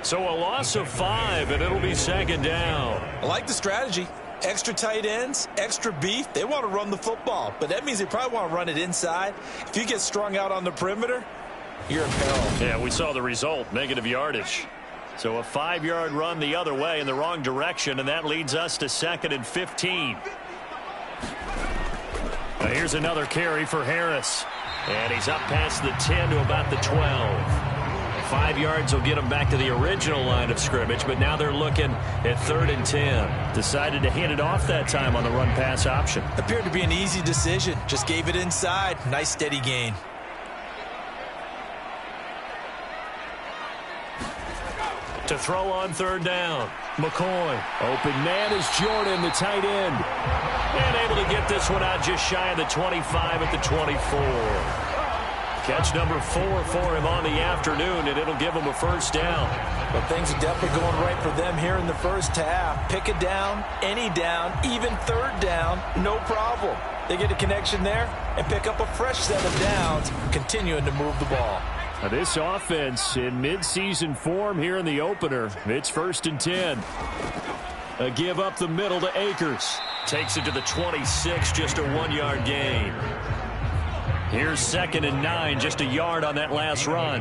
So a loss of 5, and it'll be 2nd down. I like the strategy. Extra tight ends, extra beef. They want to run the football, but that means they probably want to run it inside. If you get strung out on the perimeter, you're in peril. Yeah, we saw the result, negative yardage. So a 5-yard run the other way in the wrong direction, and that leads us to 2nd and 15. Now here's another carry for Harris. And he's up past the 10 to about the 12. 5 yards will get them back to the original line of scrimmage, but now they're looking at 3rd and 10. Decided to hand it off that time on the run-pass option. Appeared to be an easy decision. Just gave it inside. Nice steady gain. To throw on 3rd down. McCoy. Open man is Jordan, the tight end. And able to get this one out just shy of the 25 at the 24. Catch number 4 for him on the afternoon, and it'll give him a 1st down. But things are definitely going right for them here in the first half. Pick a down, any down, even 3rd down, no problem. They get a connection there and pick up a fresh set of downs, continuing to move the ball. Now this offense in midseason form here in the opener. It's 1st and 10. A give up the middle to Akers. Takes it to the 26, just a 1-yard gain. Here's 2nd and 9, just a yard on that last run.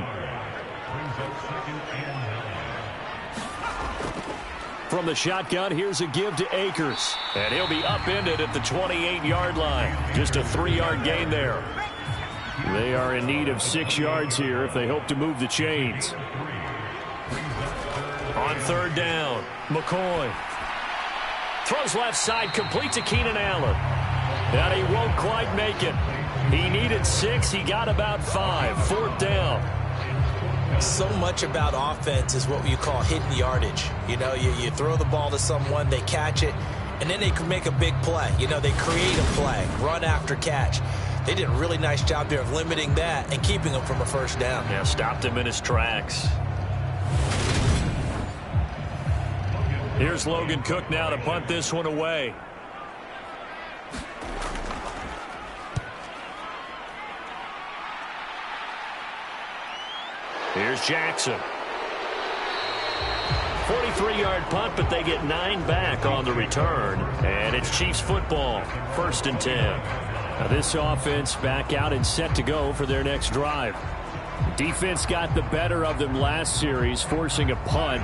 From the shotgun, here's a give to Akers. And he'll be upended at the 28-yard line. Just a 3-yard gain there. They are in need of 6 yards here if they hope to move the chains. On third down, McCoy. Throws left side, complete to Keenan Allen. And he won't quite make it. He needed 6. He got about 5. 4th down. So much about offense is what you call hidden yardage. You know, you throw the ball to someone, they catch it, and then they can make a big play. You know, they create a play, run after catch. They did a really nice job there of limiting that and keeping him from a first down. Yeah, stopped him in his tracks. Here's Logan Cook now to punt this one away. Here's Jackson. 43-yard punt, but they get 9 back on the return. And it's Chiefs football, 1st and 10. Now this offense back out and set to go for their next drive. Defense got the better of them last series, forcing a punt.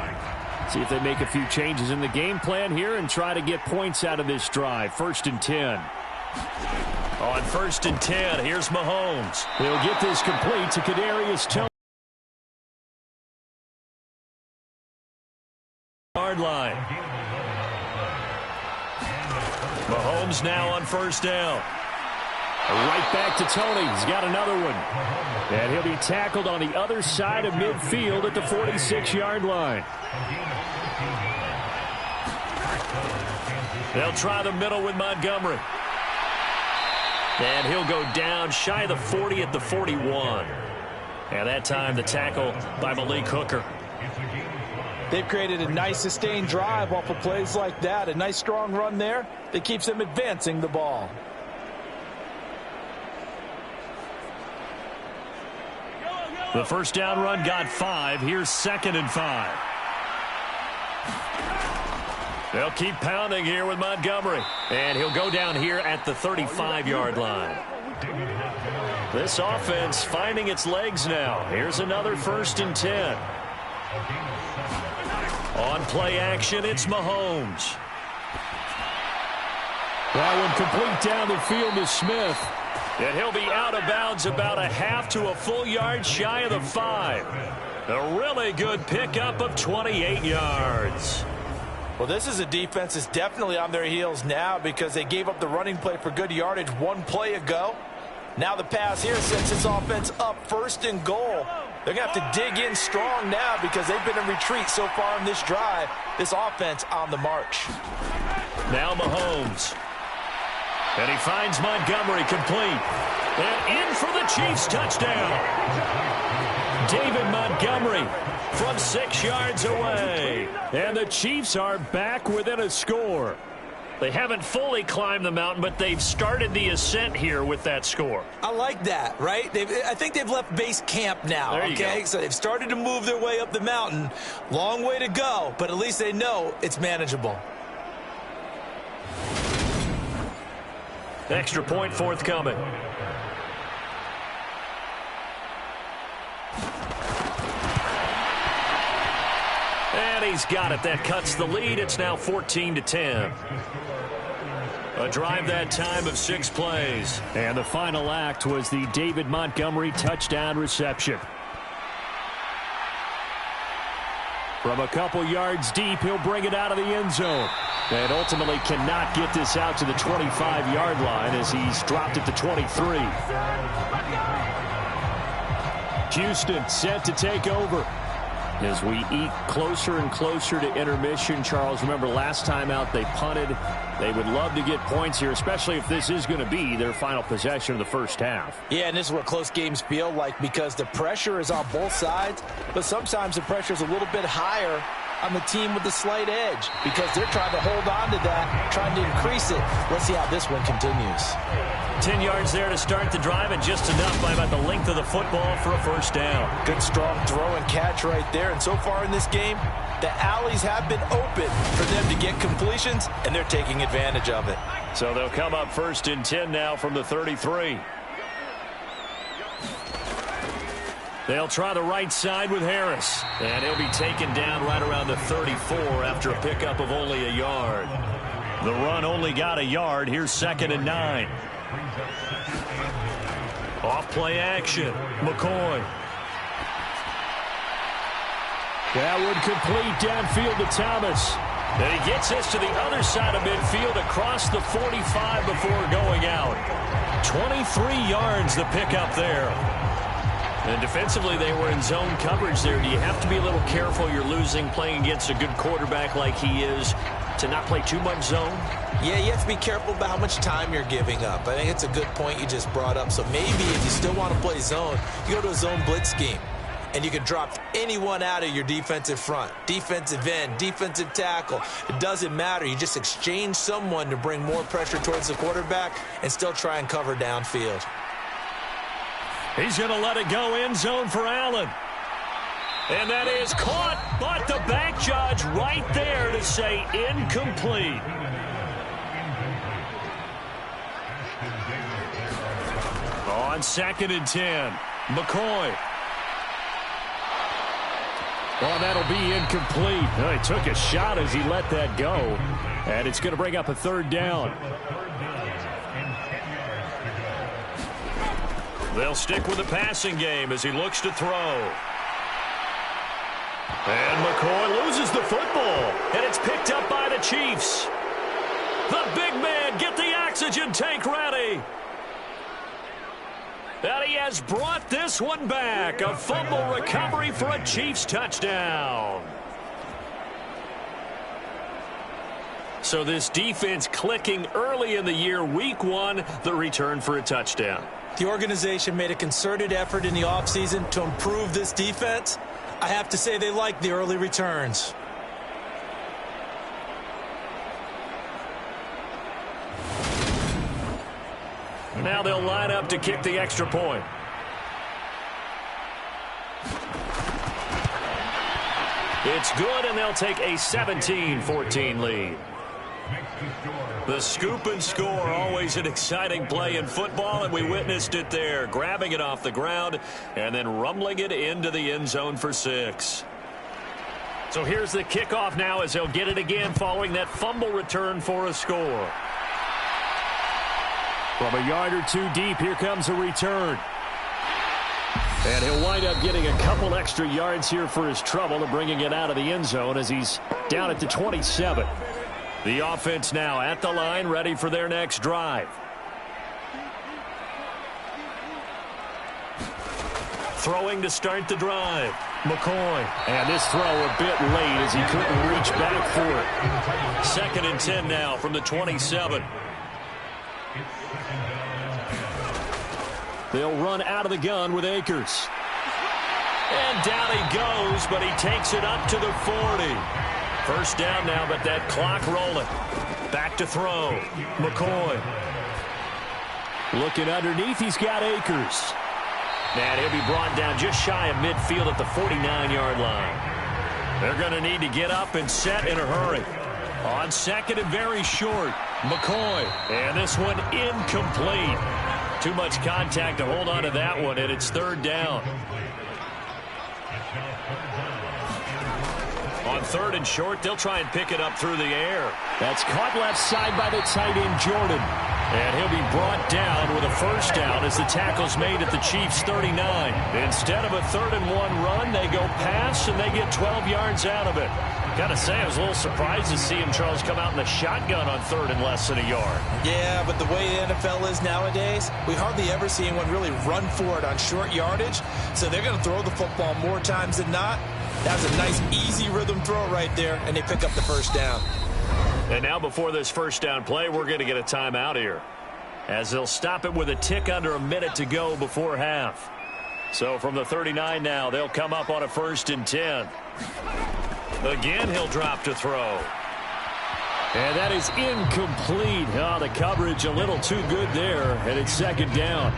See if they make a few changes in the game plan here and try to get points out of this drive. 1st and 10. On 1st and 10, here's Mahomes. He'll get this complete to Kadarius Toney. Line. Mahomes now on 1st down. Right back to Toney. He's got another one. And he'll be tackled on the other side of midfield at the 46-yard line. They'll try the middle with Montgomery. And he'll go down shy of the 40 at the 41. And that time the tackle by Malik Hooker. They've created a nice sustained drive off of plays like that. A nice strong run there that keeps them advancing the ball. The first down run got 5. Here's 2nd and 5. They'll keep pounding here with Montgomery. And he'll go down here at the 35-yard line. This offense finding its legs now. Here's another 1st and 10. On play action, it's Mahomes. That one complete down the field to Smith. And he'll be out of bounds about a half to a full yard shy of the 5. A really good pickup of 28 yards. Well, this is a defense that's definitely on their heels now because they gave up the running play for good yardage 1 play ago. Now the pass here sets its offense up 1st and goal. They're going to have to dig in strong now because they've been in retreat so far in this drive. This offense on the march. Now Mahomes. And he finds Montgomery complete. And in for the Chiefs touchdown. David Montgomery from 6 yards away. And the Chiefs are back within a score. They haven't fully climbed the mountain, but they've started the ascent here with that score. I like that, right? I think they've left base camp now, okay? So they've started to move their way up the mountain. Long way to go, but at least they know it's manageable. Extra point forthcoming. And he's got it. That cuts the lead. It's now 14-10. A drive that time of 6 plays. And the final act was the David Montgomery touchdown reception. From a couple yards deep, he'll bring it out of the end zone. And ultimately cannot get this out to the 25-yard line as he's dropped it to 23. Houston set to take over. As we eat closer and closer to intermission, Charles, remember last time out they punted. They would love to get points here, especially if this is going to be their final possession of the first half. Yeah, and this is what close games feel like because the pressure is on both sides, but sometimes the pressure is a little bit higher on the team with the slight edge because they're trying to hold on to that, trying to increase it. Let's see how this one continues. 10 yards there to start the drive, and just enough by about the length of the football for a first down. Good strong throw and catch right there. And so far in this game, the alleys have been open for them to get completions, and they're taking advantage of it. So they'll come up 1st and 10 now from the 33. They'll try the right side with Harris. And he'll be taken down right around the 34 after a pickup of only a yard. The run only got a yard. Here's 2nd and 9. Off play action. McCoy. That would complete downfield to Thomas. And he gets this to the other side of midfield across the 45 before going out. 23 yards the pickup there. And defensively, they were in zone coverage there. Do you have to be a little careful? You're losing playing against a good quarterback like he is to not play too much zone? Yeah, you have to be careful about how much time you're giving up. I think it's a good point you just brought up. So maybe if you still want to play zone, you go to a zone blitz scheme. And you can drop anyone out of your defensive front. Defensive end, defensive tackle. It doesn't matter. You just exchange someone to bring more pressure towards the quarterback and still try and cover downfield. He's going to let it go end zone for Allen. And that is caught, but the back judge right there to say incomplete. On 2nd and 10, McCoy. Well, that'll be incomplete. Well, he took a shot as he let that go. And it's going to bring up a 3rd down. They'll stick with the passing game as he looks to throw. And McCoy loses the football. And it's picked up by the Chiefs. The big man, get the oxygen tank ready. And he has brought this one back. A fumble recovery for a Chiefs touchdown. So this defense clicking early in the year. Week 1, the return for a touchdown. The organization made a concerted effort in the offseason to improve this defense. I have to say they like the early returns. Now they'll line up to kick the extra point. It's good, and they'll take a 17-14 lead. The scoop and score, always an exciting play in football, and we witnessed it there, grabbing it off the ground and then rumbling it into the end zone for 6. So here's the kickoff now as they'll get it again following that fumble return for a score. From a yard or two deep, here comes a return. And he'll wind up getting a couple extra yards here for his trouble and bringing it out of the end zone as he's down at the 27. The offense now at the line, ready for their next drive. Throwing to start the drive. McCoy. And this throw a bit late as he couldn't reach back for it. 2nd and 10 now from the 27. They'll run out of the gun with Akers. And down he goes, but he takes it up to the 40. First down now, but that clock rolling. Back to throw. McCoy. Looking underneath, he's got Akers. And he'll be brought down just shy of midfield at the 49-yard line. They're going to need to get up and set in a hurry. On 2nd and very short, McCoy. And this one incomplete. Too much contact to hold on to that one, and it's 3rd down. On 3rd and short, they'll try and pick it up through the air. That's caught left side by the tight end, Jordan. And he'll be brought down with a first down as the tackle's made at the Chiefs' 39. Instead of a 3rd and 1 run, they go pass, and they get 12 yards out of it. Gotta say, I was a little surprised to see him, Charles, come out in the shotgun on 3rd and less than a yard. Yeah, but the way the NFL is nowadays, we hardly ever see anyone really run for it on short yardage. So they're going to throw the football more times than not. That was a nice, easy rhythm throw right there, and they pick up the first down. And now before this first down play, we're going to get a timeout here, as they'll stop it with a tick under a minute to go before half. So from the 39 now, they'll come up on a 1st and 10. Again, he'll drop to throw. And that is incomplete. Oh, the coverage a little too good there, and it's 2nd down.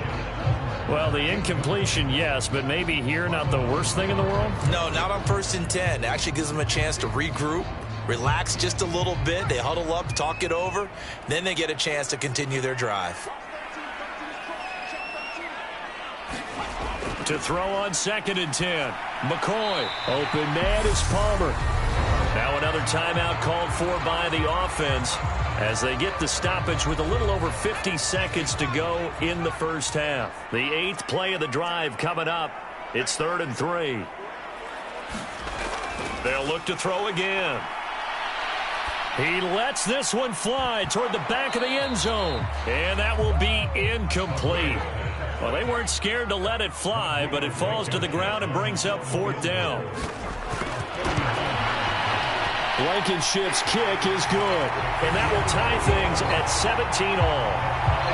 Well, the incompletion, yes, but maybe here not the worst thing in the world? No, not on 1st and 10. It actually gives them a chance to regroup, relax just a little bit. They huddle up, talk it over. Then they get a chance to continue their drive. To throw on 2nd and 10. McCoy. Open man is Palmer. Now another timeout called for by the offense as they get the stoppage with a little over 50 seconds to go in the first half. The 8th play of the drive coming up. It's 3rd and 3. They'll look to throw again. He lets this one fly toward the back of the end zone. And that will be incomplete. Well, they weren't scared to let it fly, but it falls to the ground and brings up 4th down. Blankenship's kick is good. And that will tie things at 17 all.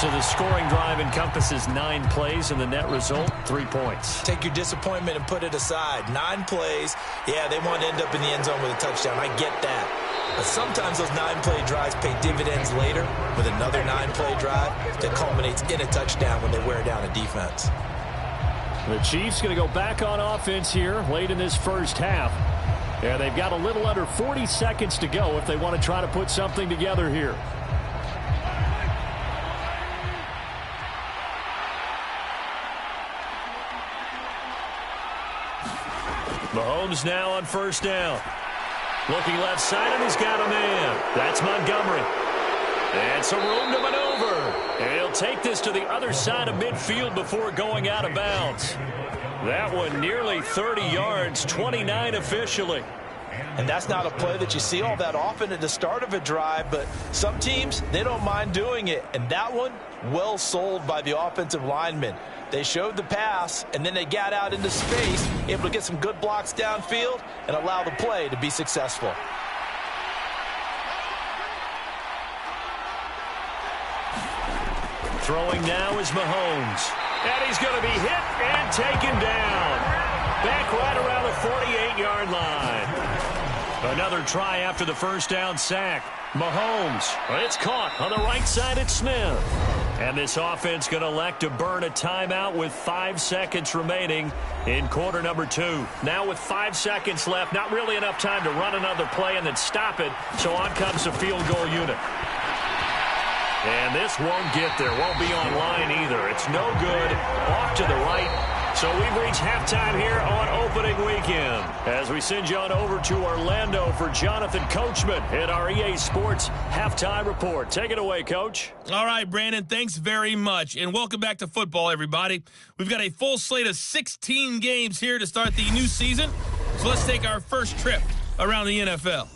So the scoring drive encompasses 9 plays, and the net result, 3 points. Take your disappointment and put it aside. 9 plays. Yeah, they want to end up in the end zone with a touchdown. I get that. But sometimes those 9-play drives pay dividends later with another 9-play drive that culminates in a touchdown when they wear down a defense. The Chiefs going to go back on offense here late in this first half. Yeah, they've got a little under 40 seconds to go if they want to try to put something together here. Mahomes now on 1st down. Looking left side, and he's got a man. That's Montgomery. And some room to maneuver. And he'll take this to the other side of midfield before going out of bounds. That one nearly 30 yards, 29 officially. And that's not a play that you see all that often at the start of a drive, but some teams, they don't mind doing it. And that one, well sold by the offensive lineman. They showed the pass, and then they got out into space, able to get some good blocks downfield and allow the play to be successful. Throwing now is Mahomes. And he's going to be hit and taken down. Back right around the 48-yard line. Another try after the 1st down sack. Mahomes. It's caught on the right side at Smith. And this offense going to elect to burn a timeout with 5 seconds remaining in quarter number 2. Now with 5 seconds left, not really enough time to run another play and then stop it. So on comes the field goal unit. And this won't get there. Won't be on line either. It's no good. Off to the right. So we've reached halftime here on opening weekend. As we send you on over to Orlando for Jonathan Coachman in our EA Sports Halftime Report. Take it away, Coach. All right, Brandon, thanks very much. And welcome back to football, everybody. We've got a full slate of 16 games here to start the new season. So let's take our first trip around the NFL.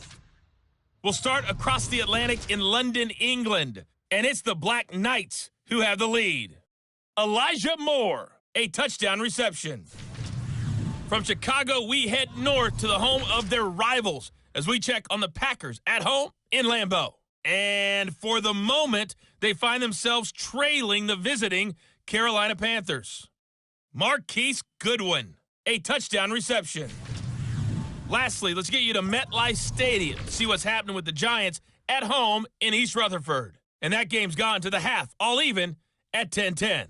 We'll start across the Atlantic in London, England. And it's the Black Knights who have the lead. Elijah Moore, a touchdown reception. From Chicago, we head north to the home of their rivals as we check on the Packers at home in Lambeau. And for the moment, they find themselves trailing the visiting Carolina Panthers. Marquise Goodwin, a touchdown reception. Lastly, let's get you to MetLife Stadium to see what's happening with the Giants at home in East Rutherford. And that game's gone to the half, all even at 10-10.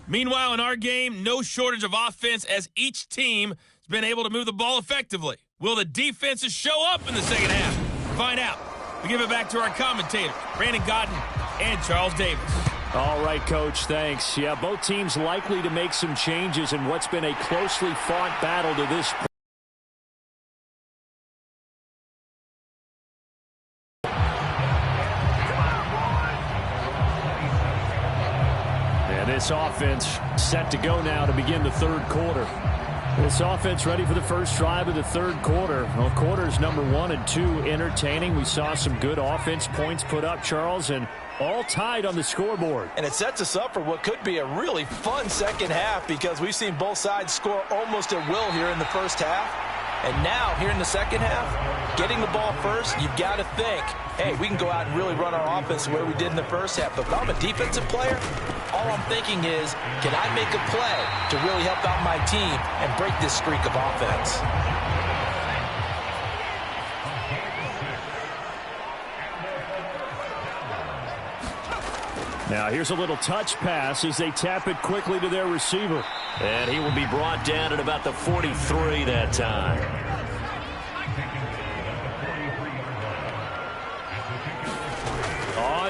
Meanwhile, in our game, no shortage of offense as each team has been able to move the ball effectively. Will the defenses show up in the second half? Find out. We give it back to our commentators, Brandon Godden and Charles Davis. All right, Coach, thanks. Yeah, both teams likely to make some changes in what's been a closely fought battle to this point. This offense set to go now to begin the 3rd quarter. This offense ready for the first drive of the 3rd quarter. Well, quarters number 1 and 2 entertaining. We saw some good offense points put up, Charles, and all tied on the scoreboard. And it sets us up for what could be a really fun second half because we've seen both sides score almost at will here in the first half. And now, here in the second half, getting the ball first, you've got to think, hey, we can go out and really run our offense the way we did in the first half. But if I'm a defensive player, all I'm thinking is, can I make a play to really help out my team and break this streak of offense? Now here's a little touch pass as they tap it quickly to their receiver. And he will be brought down at about the 43 that time.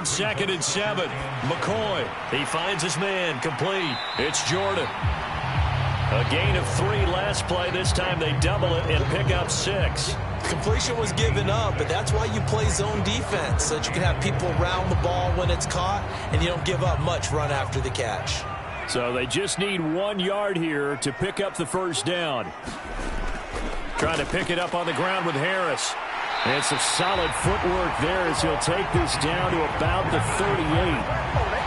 on 2nd and 7. McCoy, he finds his man, complete. It's Jordan. A gain of 3 last play. This time they double it and pick up 6. Completion was given up, but that's why you play zone defense, so that you can have people around the ball when it's caught, and you don't give up much run after the catch. So they just need 1 yard here to pick up the first down. Trying to pick it up on the ground with Harris. And some solid footwork there as he'll take this down to about the 38.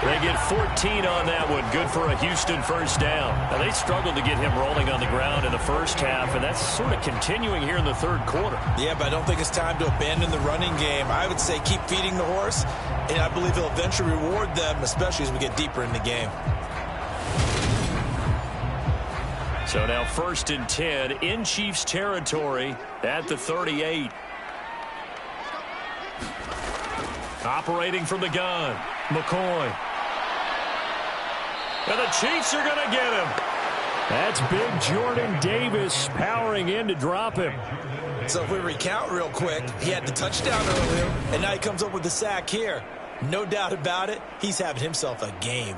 They get 14 on that one. Good for a Houston first down. Now, they struggled to get him rolling on the ground in the first half, and that's sort of continuing here in the third quarter. Yeah, but I don't think it's time to abandon the running game. I would say keep feeding the horse, and I believe he'll eventually reward them, especially as we get deeper in the game. So now 1st and 10 in Chiefs territory at the 38. Operating from the gun, McCoy. And the Chiefs are going to get him. That's big Jordan Davis powering in to drop him. So if we recount real quick, he had the touchdown earlier, and now he comes up with the sack here. No doubt about it, he's having himself a game.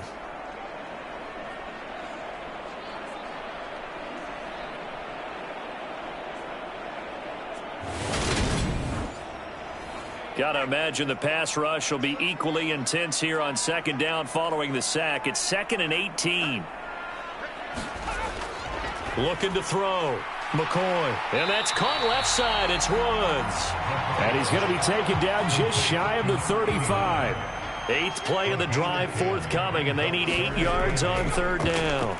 Got to imagine the pass rush will be equally intense here on 2nd down following the sack. It's 2nd and 18. Looking to throw. McCoy. And that's caught left side. It's Woods. And he's going to be taken down just shy of the 35. 8th play of the drive forthcoming, and they need 8 yards on 3rd down.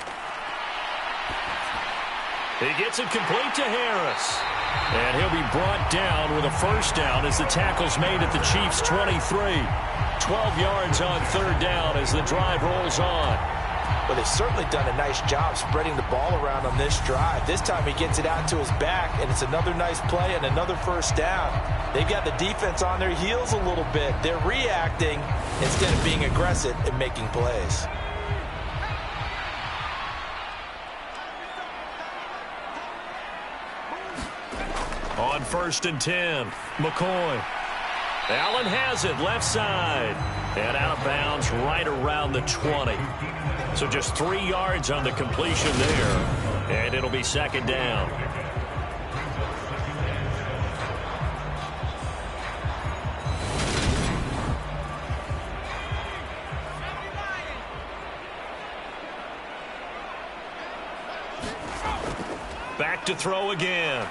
He gets it complete to Harris. And he'll be brought down with a first down as the tackle's made at the Chiefs' 23. 12 yards on 3rd down as the drive rolls on. Well, they've certainly done a nice job spreading the ball around on this drive. This time he gets it out to his back, and it's another nice play and another first down. They've got the defense on their heels a little bit. They're reacting instead of being aggressive and making plays. On 1st and 10, McCoy. Allen has it, left side. And out of bounds right around the 20. So just 3 yards on the completion there. And it'll be 2nd down. Back to throw again.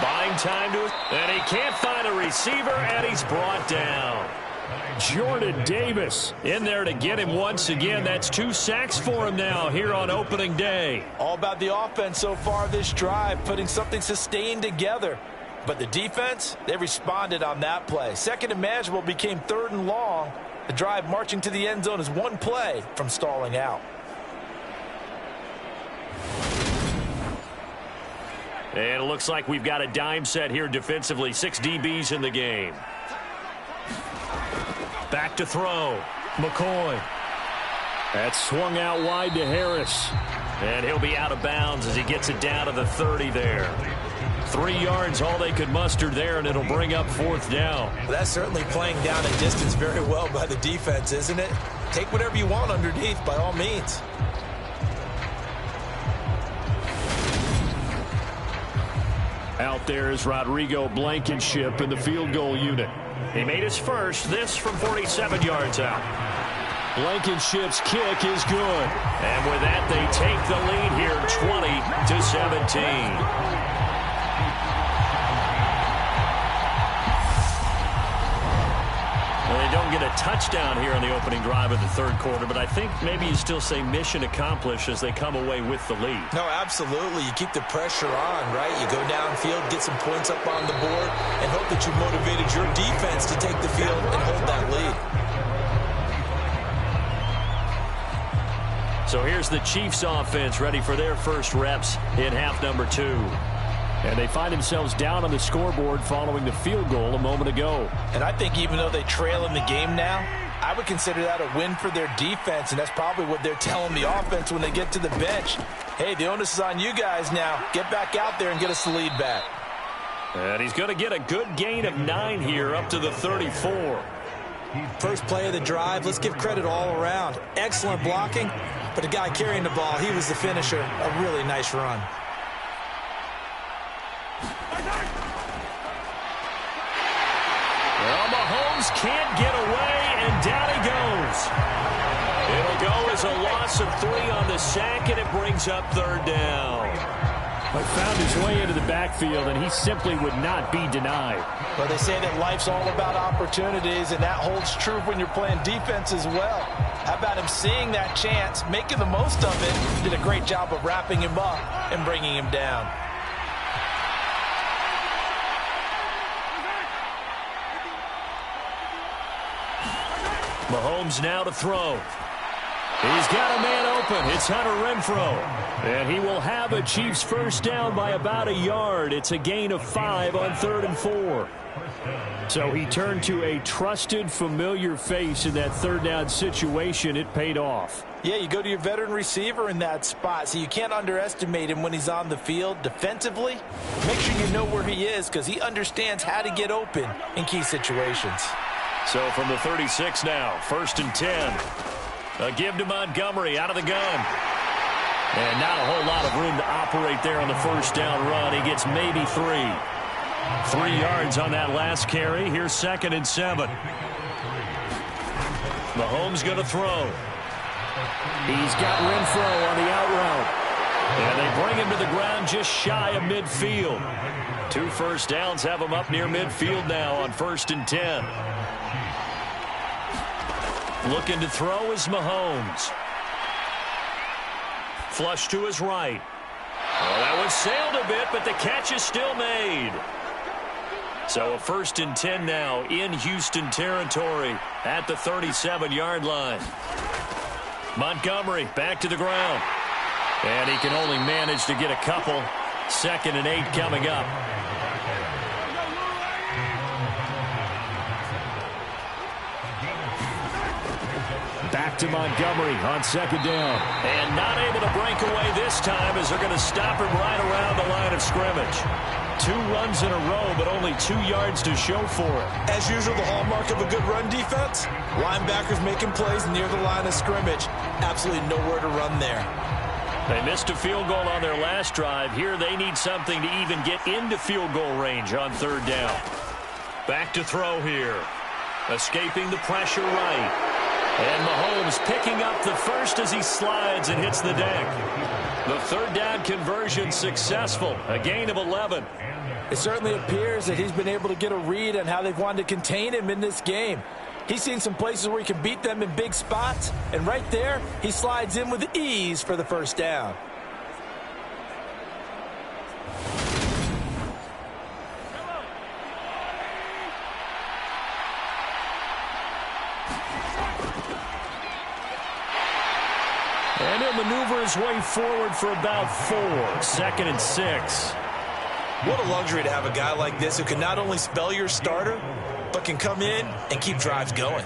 Buying time to it, and he can't find a receiver, and he's brought down. Jordan Davis in there to get him once again. That's 2 sacks for him now here on opening day. All about the offense so far this drive, putting something sustained together. But the defense, they responded on that play. 2nd and manageable became 3rd and long. The drive marching to the end zone is 1 play from stalling out. And it looks like we've got a dime set here defensively. 6 DBs in the game. Back to throw. McCoy. That's swung out wide to Harris. And he'll be out of bounds as he gets it down to the 30 there. 3 yards, all they could muster there, and it'll bring up 4th down. Well, that's certainly playing down a distance very well by the defense, isn't it? Take whatever you want underneath, by all means. Out there is Rodrigo Blankenship in the field goal unit. He made his first, this from 47 yards out. Blankenship's kick is good. And with that, they take the lead here, 20-17. Well, they don't get a touchdown here on the opening drive of the 3rd quarter, but I think maybe you still say mission accomplished as they come away with the lead. No, absolutely. You keep the pressure on, right? You go downfield, get some points up on the board, and hope that you motivated your defense to take the field and hold that lead. So here's the Chiefs offense ready for their first reps in half number 2. And they find themselves down on the scoreboard following the field goal a moment ago. And I think even though they trail in the game now, I would consider that a win for their defense, and that's probably what they're telling the offense when they get to the bench. Hey, the onus is on you guys now. Get back out there and get us the lead back. And he's going to get a good gain of 9 here up to the 34. First play of the drive, let's give credit all around. Excellent blocking, but the guy carrying the ball, he was the finisher. A really nice run. Well, Mahomes can't get away, and down he goes. It'll go as a loss of 3 on the sack, and it brings up 3rd down. But found his way into the backfield, and he simply would not be denied. Well, they say that life's all about opportunities, and that holds true when you're playing defense as well. How about him seeing that chance, making the most of it? Did a great job of wrapping him up and bringing him down. Mahomes now to throw. He's got a man open. It's Hunter Renfrow. And he will have a Chiefs first down by about a yard. It's a gain of 5 on 3rd and 4. So he turned to a trusted, familiar face in that 3rd down situation. It paid off. Yeah, you go to your veteran receiver in that spot, so you can't underestimate him when he's on the field. Defensively, make sure you know where he is because he understands how to get open in key situations. So from the 36 now, 1st and 10. A give to Montgomery out of the gun. And not a whole lot of room to operate there on the first down run. He gets maybe 3. 3 yards on that last carry. Here's 2nd and 7. Mahomes going to throw. He's got Renfrow on the out route. And they bring him to the ground just shy of midfield. 2 first downs have him up near midfield now on 1st and 10. Looking to throw is Mahomes. Flush to his right. Oh, that one sailed a bit, but the catch is still made. So a 1st and 10 now in Houston territory at the 37-yard line. Montgomery back to the ground. And he can only manage to get a couple. 2nd and 8 coming up. Back to Montgomery on 2nd down. And not able to break away this time as they're going to stop him right around the line of scrimmage. 2 runs in a row, but only 2 yards to show for it. As usual, the hallmark of a good run defense, linebackers making plays near the line of scrimmage. Absolutely nowhere to run there. They missed a field goal on their last drive. Here they need something to even get into field goal range on 3rd down. Back to throw here. Escaping the pressure right. And Mahomes picking up the first as he slides and hits the deck. The 3rd down conversion successful. A gain of 11. It certainly appears that he's been able to get a read on how they've wanted to contain him in this game. He's seen some places where he can beat them in big spots. And right there, he slides in with ease for the first down. And he'll maneuver his way forward for about 4. 2nd and 6. What a luxury to have a guy like this who can not only spell your starter, but can come in and keep drives going.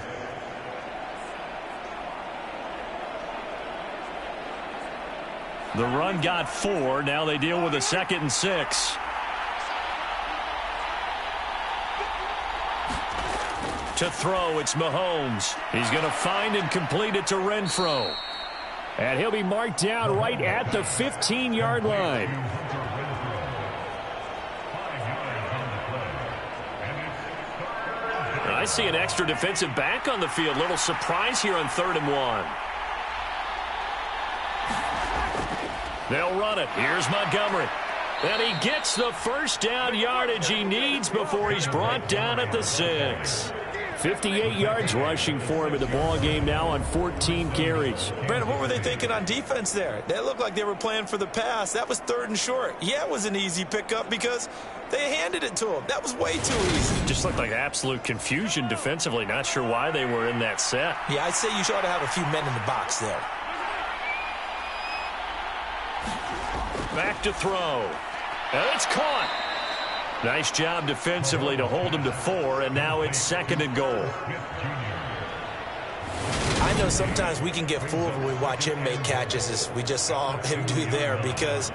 The run got 4. Now they deal with a 2nd and 6. To throw, it's Mahomes. He's going to find and complete it to Renfrow. And he'll be marked down right at the 15-yard line. I see an extra defensive back on the field. Little surprise here on 3rd and 1. They'll run it. Here's Montgomery. And he gets the first down yardage he needs before he's brought down at the 6. 58 yards rushing for him in the ball game now on 14 carries. Brandon, what were they thinking on defense there? They looked like they were playing for the pass. That was 3rd and short. Yeah, it was an easy pickup because they handed it to him. That was way too easy. Just looked like absolute confusion defensively. Not sure why they were in that set. Yeah, I'd say you ought to have a few men in the box there. Back to throw. And it's caught. Nice job defensively to hold him to 4, and now it's 2nd and goal. I know sometimes we can get fooled when we watch him make catches, as we just saw him do there, because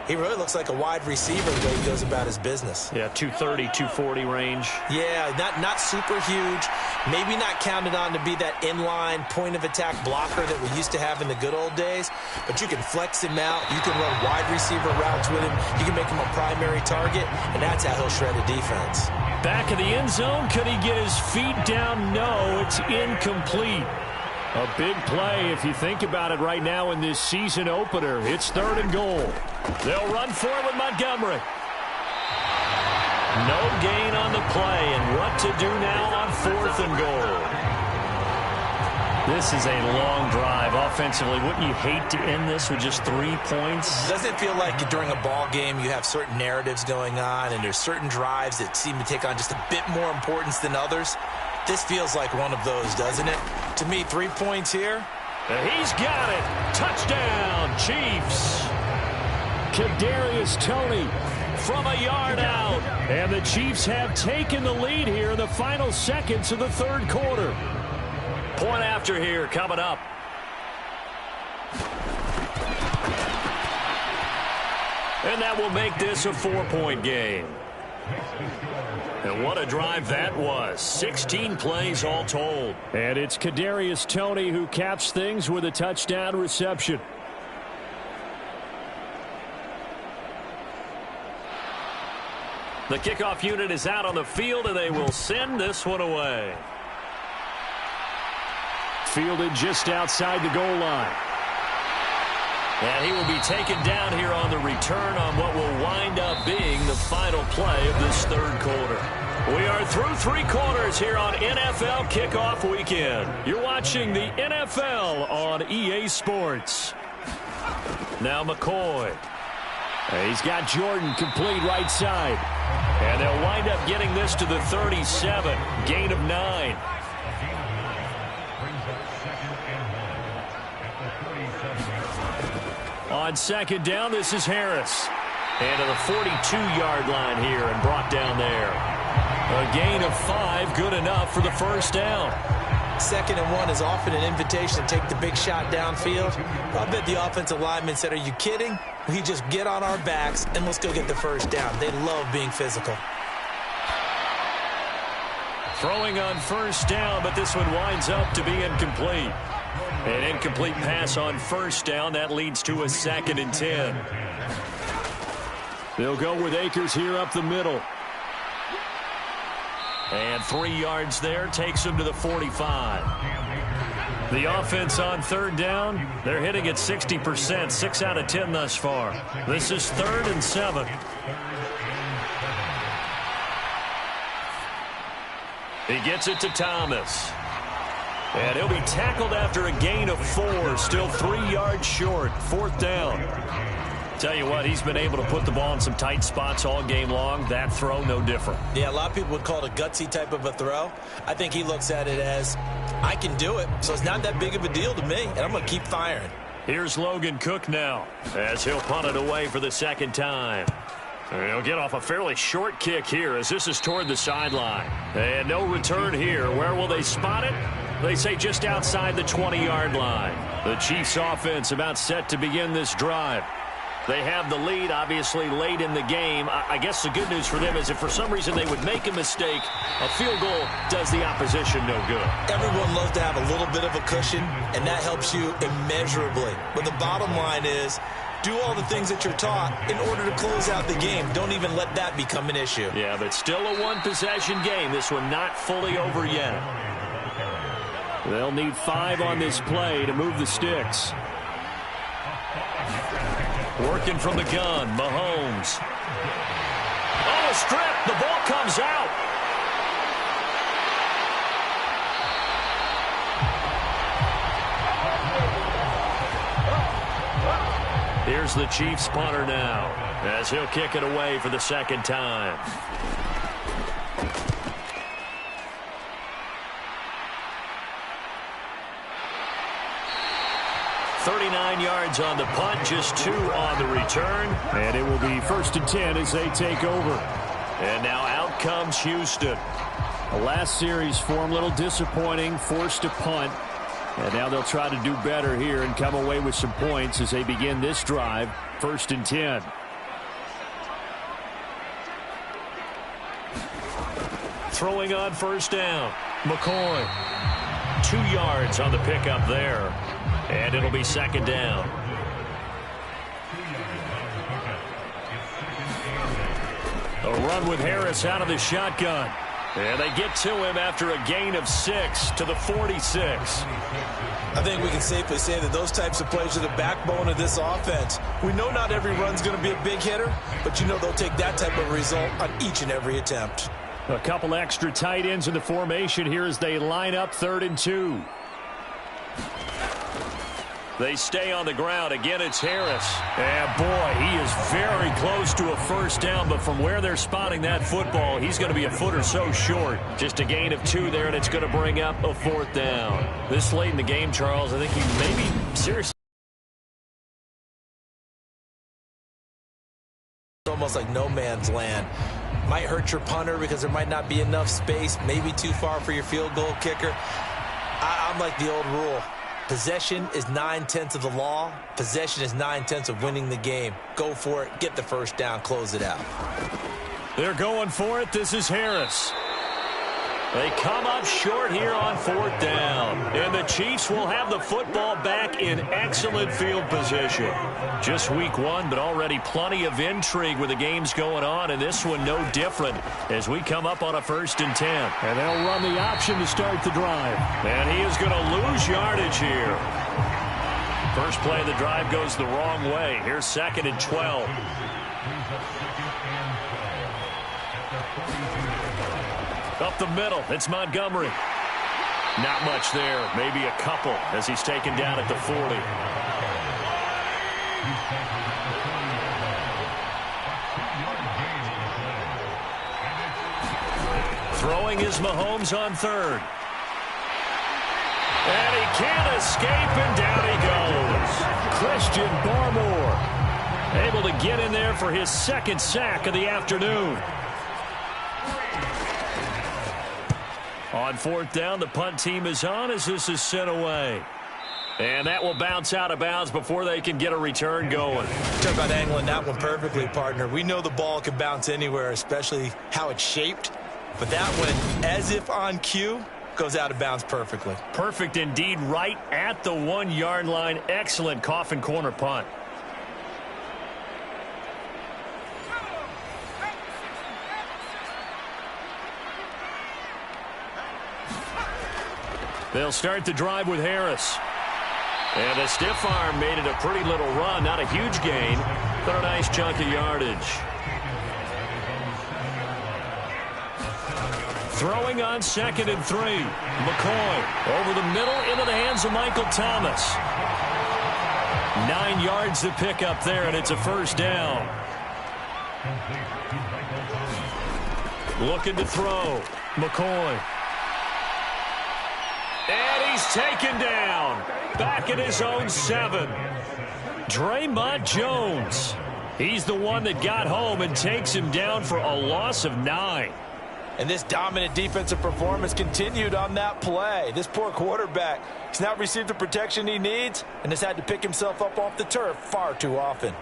He really looks like a wide receiver the way he goes about his business. Yeah, 230, 240 range. Yeah, not super huge. Maybe not counted on to be that inline point-of-attack blocker that we used to have in the good old days. But you can flex him out. You can run wide receiver routes with him. You can make him a primary target, and that's how he'll shred a defense. Back of the end zone. Could he get his feet down? No, it's incomplete. A big play if you think about it right now in this season opener. It's 3rd and goal. They'll run for it with Montgomery. No gain on the play, and what to do now on 4th and goal. This is a long drive offensively. Wouldn't you hate to end this with just 3 points? Doesn't it feel like during a ball game you have certain narratives going on and there's certain drives that seem to take on just a bit more importance than others? This feels like one of those, doesn't it? To me, 3 points here. He's got it. Touchdown, Chiefs. Kadarius Toney from a yard out. And the Chiefs have taken the lead here in the final seconds of the 3rd quarter. Point after here coming up. And that will make this a 4-point game. And what a drive that was. 16 plays all told. And it's Kadarius Toney who caps things with a touchdown reception. The kickoff unit is out on the field, and they will send this one away. Fielded just outside the goal line. And he will be taken down here on the return on what will wind up being the final play of this 3rd quarter. We are through 3 quarters here on NFL Kickoff Weekend. You're watching the NFL on EA Sports. Now McCoy. He's got Jordan complete right side. And they'll wind up getting this to the 37. Gain of 9. On 2nd down, this is Harris. And to the 42-yard line here and brought down there. A gain of 5, good enough for the 1st down. 2nd and 1 is often an invitation to take the big shot downfield. I bet the offensive lineman said, are you kidding? We just get on our backs and let's go get the 1st down. They love being physical. Throwing on 1st down, but this one winds up to be incomplete. An incomplete pass on 1st down. That leads to a 2nd and 10. They'll go with Akers here up the middle. And 3 yards there takes him to the 45. The offense on 3rd down, they're hitting at 60%, 6 out of 10 thus far. This is 3rd and 7. He gets it to Thomas. And he'll be tackled after a gain of 4, still 3 yards short, 4th down. Tell you what, he's been able to put the ball in some tight spots all game long. That throw, no different. Yeah, a lot of people would call it a gutsy type of a throw. I think he looks at it as, I can do it, so it's not that big of a deal to me, and I'm going to keep firing. Here's Logan Cook now, as he'll punt it away for the 2nd time. And he'll get off a fairly short kick here, as this is toward the sideline. And no return here. Where will they spot it? They say just outside the 20-yard line. The Chiefs offense about set to begin this drive. They have the lead, obviously, late in the game. I guess the good news for them is if for some reason they would make a mistake, a field goal does the opposition no good. Everyone loves to have a little bit of a cushion, and that helps you immeasurably. But the bottom line is, do all the things that you're taught in order to close out the game. Don't even let that become an issue. Yeah, but still a one-possession game. This one not fully over yet. They'll need 5 on this play to move the sticks. Working from the gun, Mahomes. Oh, a strip. The ball comes out. Here's the Chiefs punter now, as he'll kick it away for the 2nd time. .39 yards on the punt, just 2 on the return. And it will be 1st and 10 as they take over. And now out comes Houston. The last series for him, a little disappointing, forced to punt. And now they'll try to do better here and come away with some points as they begin this drive, 1st and 10. throwing on first down. McCoy. 2 yards on the pickup there. And it'll be second down. A run with Harris out of the shotgun. And they get to him after a gain of 6 to the 46. I think we can safely say that those types of plays are the backbone of this offense. We know not every run's going to be a big hitter, but you know they'll take that type of result on each and every attempt. A couple extra tight ends in the formation here as they line up 3rd and 2. They stay on the ground. Again, it's Harris. And, boy, he is very close to a first down, but from where they're spotting that football, he's going to be a foot or so short. Just a gain of 2 there, and it's going to bring up a 4th down. This late in the game, Charles, I think he maybe seriously. It's almost like no man's land. Might hurt your punter because there might not be enough space, maybe too far for your field goal kicker. I'm like the old rule. Possession is 9/10 of the law. Possession is 9/10 of winning the game. Go for it. Get the first down. Close it out. They're going for it. This is Harris. They come up short here on 4th down. And the Chiefs will have the football back in excellent field position. Just week 1, but already plenty of intrigue with the games going on. And this one no different as we come up on a 1st and 10. And they'll run the option to start the drive. And he is going to lose yardage here. First play of the drive goes the wrong way. Here's 2nd and 12. Up the middle, it's Montgomery. Not much there, maybe a couple as he's taken down at the 40. Throwing is Mahomes on 3rd. And he can't escape, and down he goes. Christian Barmore able to get in there for his 2nd sack of the afternoon. On 4th down, the punt team is on as this is sent away. And that will bounce out of bounds before they can get a return going. Talk about angling that one perfectly, partner. We know the ball can bounce anywhere, especially how it's shaped. But that one, as if on cue, goes out of bounds perfectly. Perfect indeed, right at the 1-yard line. Excellent coffin corner punt. They'll start the drive with Harris. And a stiff arm made it a pretty little run. Not a huge gain, but a nice chunk of yardage. Throwing on 2nd and 3. McCoy over the middle into the hands of Michael Thomas. 9 yards to pick up there, and it's a first down. Looking to throw. McCoy. And he's taken down. Back at his own 7. Draymond Jones. He's the one that got home and takes him down for a loss of 9. And this dominant defensive performance continued on that play. This poor quarterback has not received the protection he needs and has had to pick himself up off the turf far too often.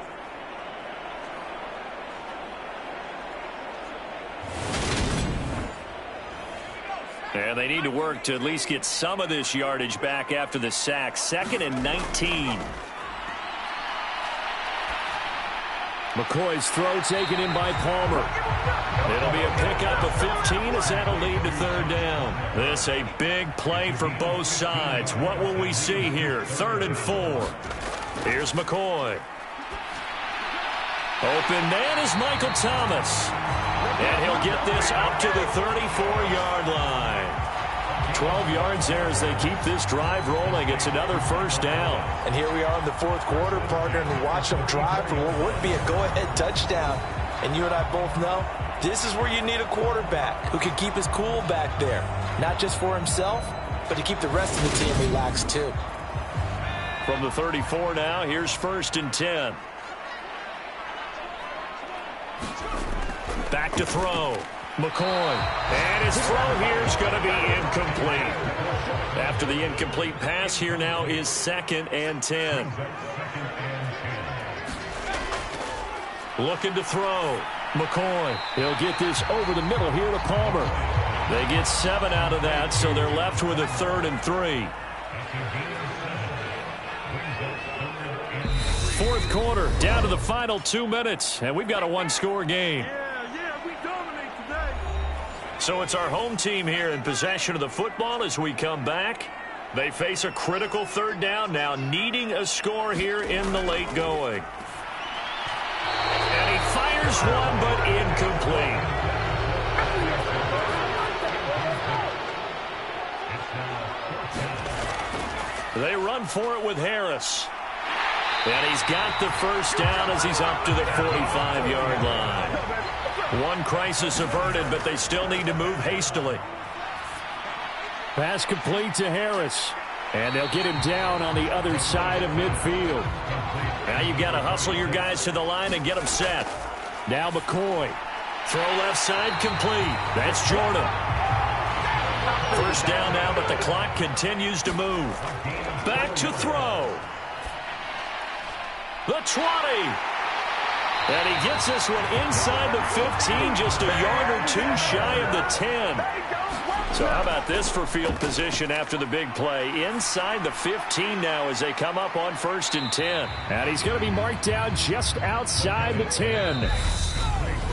And they need to work to at least get some of this yardage back after the sack. 2nd and 19. McCoy's throw taken in by Palmer. It'll be a pickup of 15 as that'll lead to 3rd down. This a big play for both sides. What will we see here? 3rd and 4. Here's McCoy. Open man is Michael Thomas. And he'll get this up to the 34-yard line. 12 yards there as they keep this drive rolling. It's another first down. And here we are in the 4th quarter, partner, and watch them drive for what would be a go-ahead touchdown. And you and I both know this is where you need a quarterback who can keep his cool back there. Not just for himself, but to keep the rest of the team relaxed too. From the 34 now, here's 1st and 10. Back to throw. McCoy. And his throw here is going to be incomplete. After the incomplete pass, here now is 2nd and 10. Looking to throw. McCoy. He'll get this over the middle here to Palmer. They get 7 out of that, so they're left with a 3rd and 3. Fourth quarter, down to the final 2 minutes, and we've got a one-score game. We dominate today. So it's our home team here in possession of the football as we come back. They face a critical 3rd down now, needing a score here in the late going. And he fires one, but incomplete. They run for it with Harris. And he's got the first down as he's up to the 45-yard line. One crisis averted, but they still need to move hastily. Pass complete to Harris. And they'll get him down on the other side of midfield. Now you've got to hustle your guys to the line and get them set. Now McCoy. Throw left side complete. That's Jordan. First down now, but the clock continues to move. Back to throw. The 20. And he gets this one inside the 15, just a yard or two shy of the 10. So how about this for field position after the big play? Inside the 15 now as they come up on 1st and 10. And he's going to be marked down just outside the 10.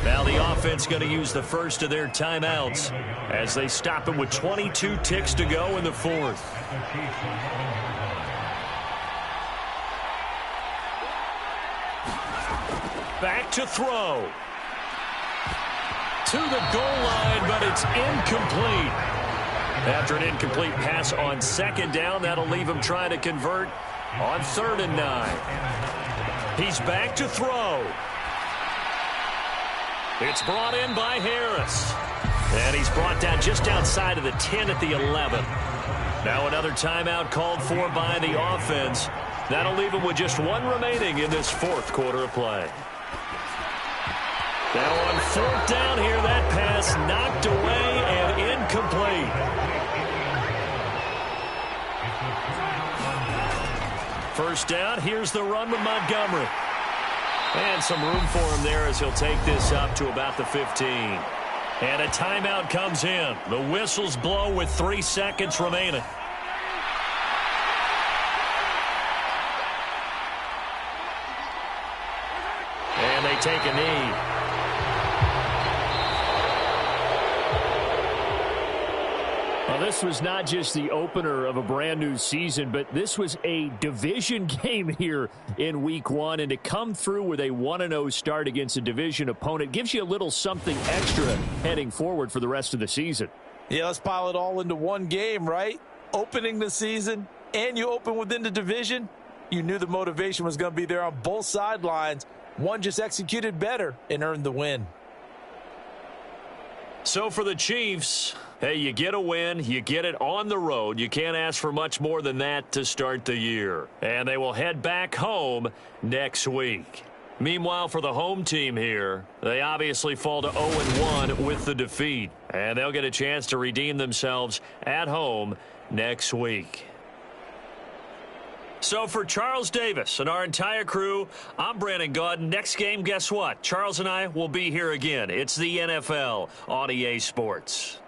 Now the offense going to use the first of their timeouts as they stop him with 22 ticks to go in the 4th. Back to throw. To the goal line, but it's incomplete. After an incomplete pass on 2nd down, that'll leave him trying to convert on 3rd and 9. He's back to throw. It's brought in by Harris. And he's brought down just outside of the 10 at the 11. Now another timeout called for by the offense. That'll leave him with just one remaining in this 4th quarter of play. Now on 4th down here, that pass knocked away and incomplete. First down, here's the run with Montgomery. And some room for him there as he'll take this up to about the 15. And a timeout comes in. The whistles blow with 3 seconds remaining. And they take a knee. Well, this was not just the opener of a brand new season, but this was a division game here in week 1. And to come through with a 1-0 start against a division opponent gives you a little something extra heading forward for the rest of the season. Yeah, let's pile it all into one game, right? Opening the season, and you open within the division. You knew the motivation was going to be there on both sidelines. One just executed better and earned the win. So for the Chiefs, hey, you get a win, you get it on the road. You can't ask for much more than that to start the year. And they will head back home next week. Meanwhile, for the home team here, they obviously fall to 0-1 with the defeat. And they'll get a chance to redeem themselves at home next week. So for Charles Davis and our entire crew, I'm Brandon Gaudin. Next game, guess what? Charles and I will be here again. It's the NFL on EA Sports.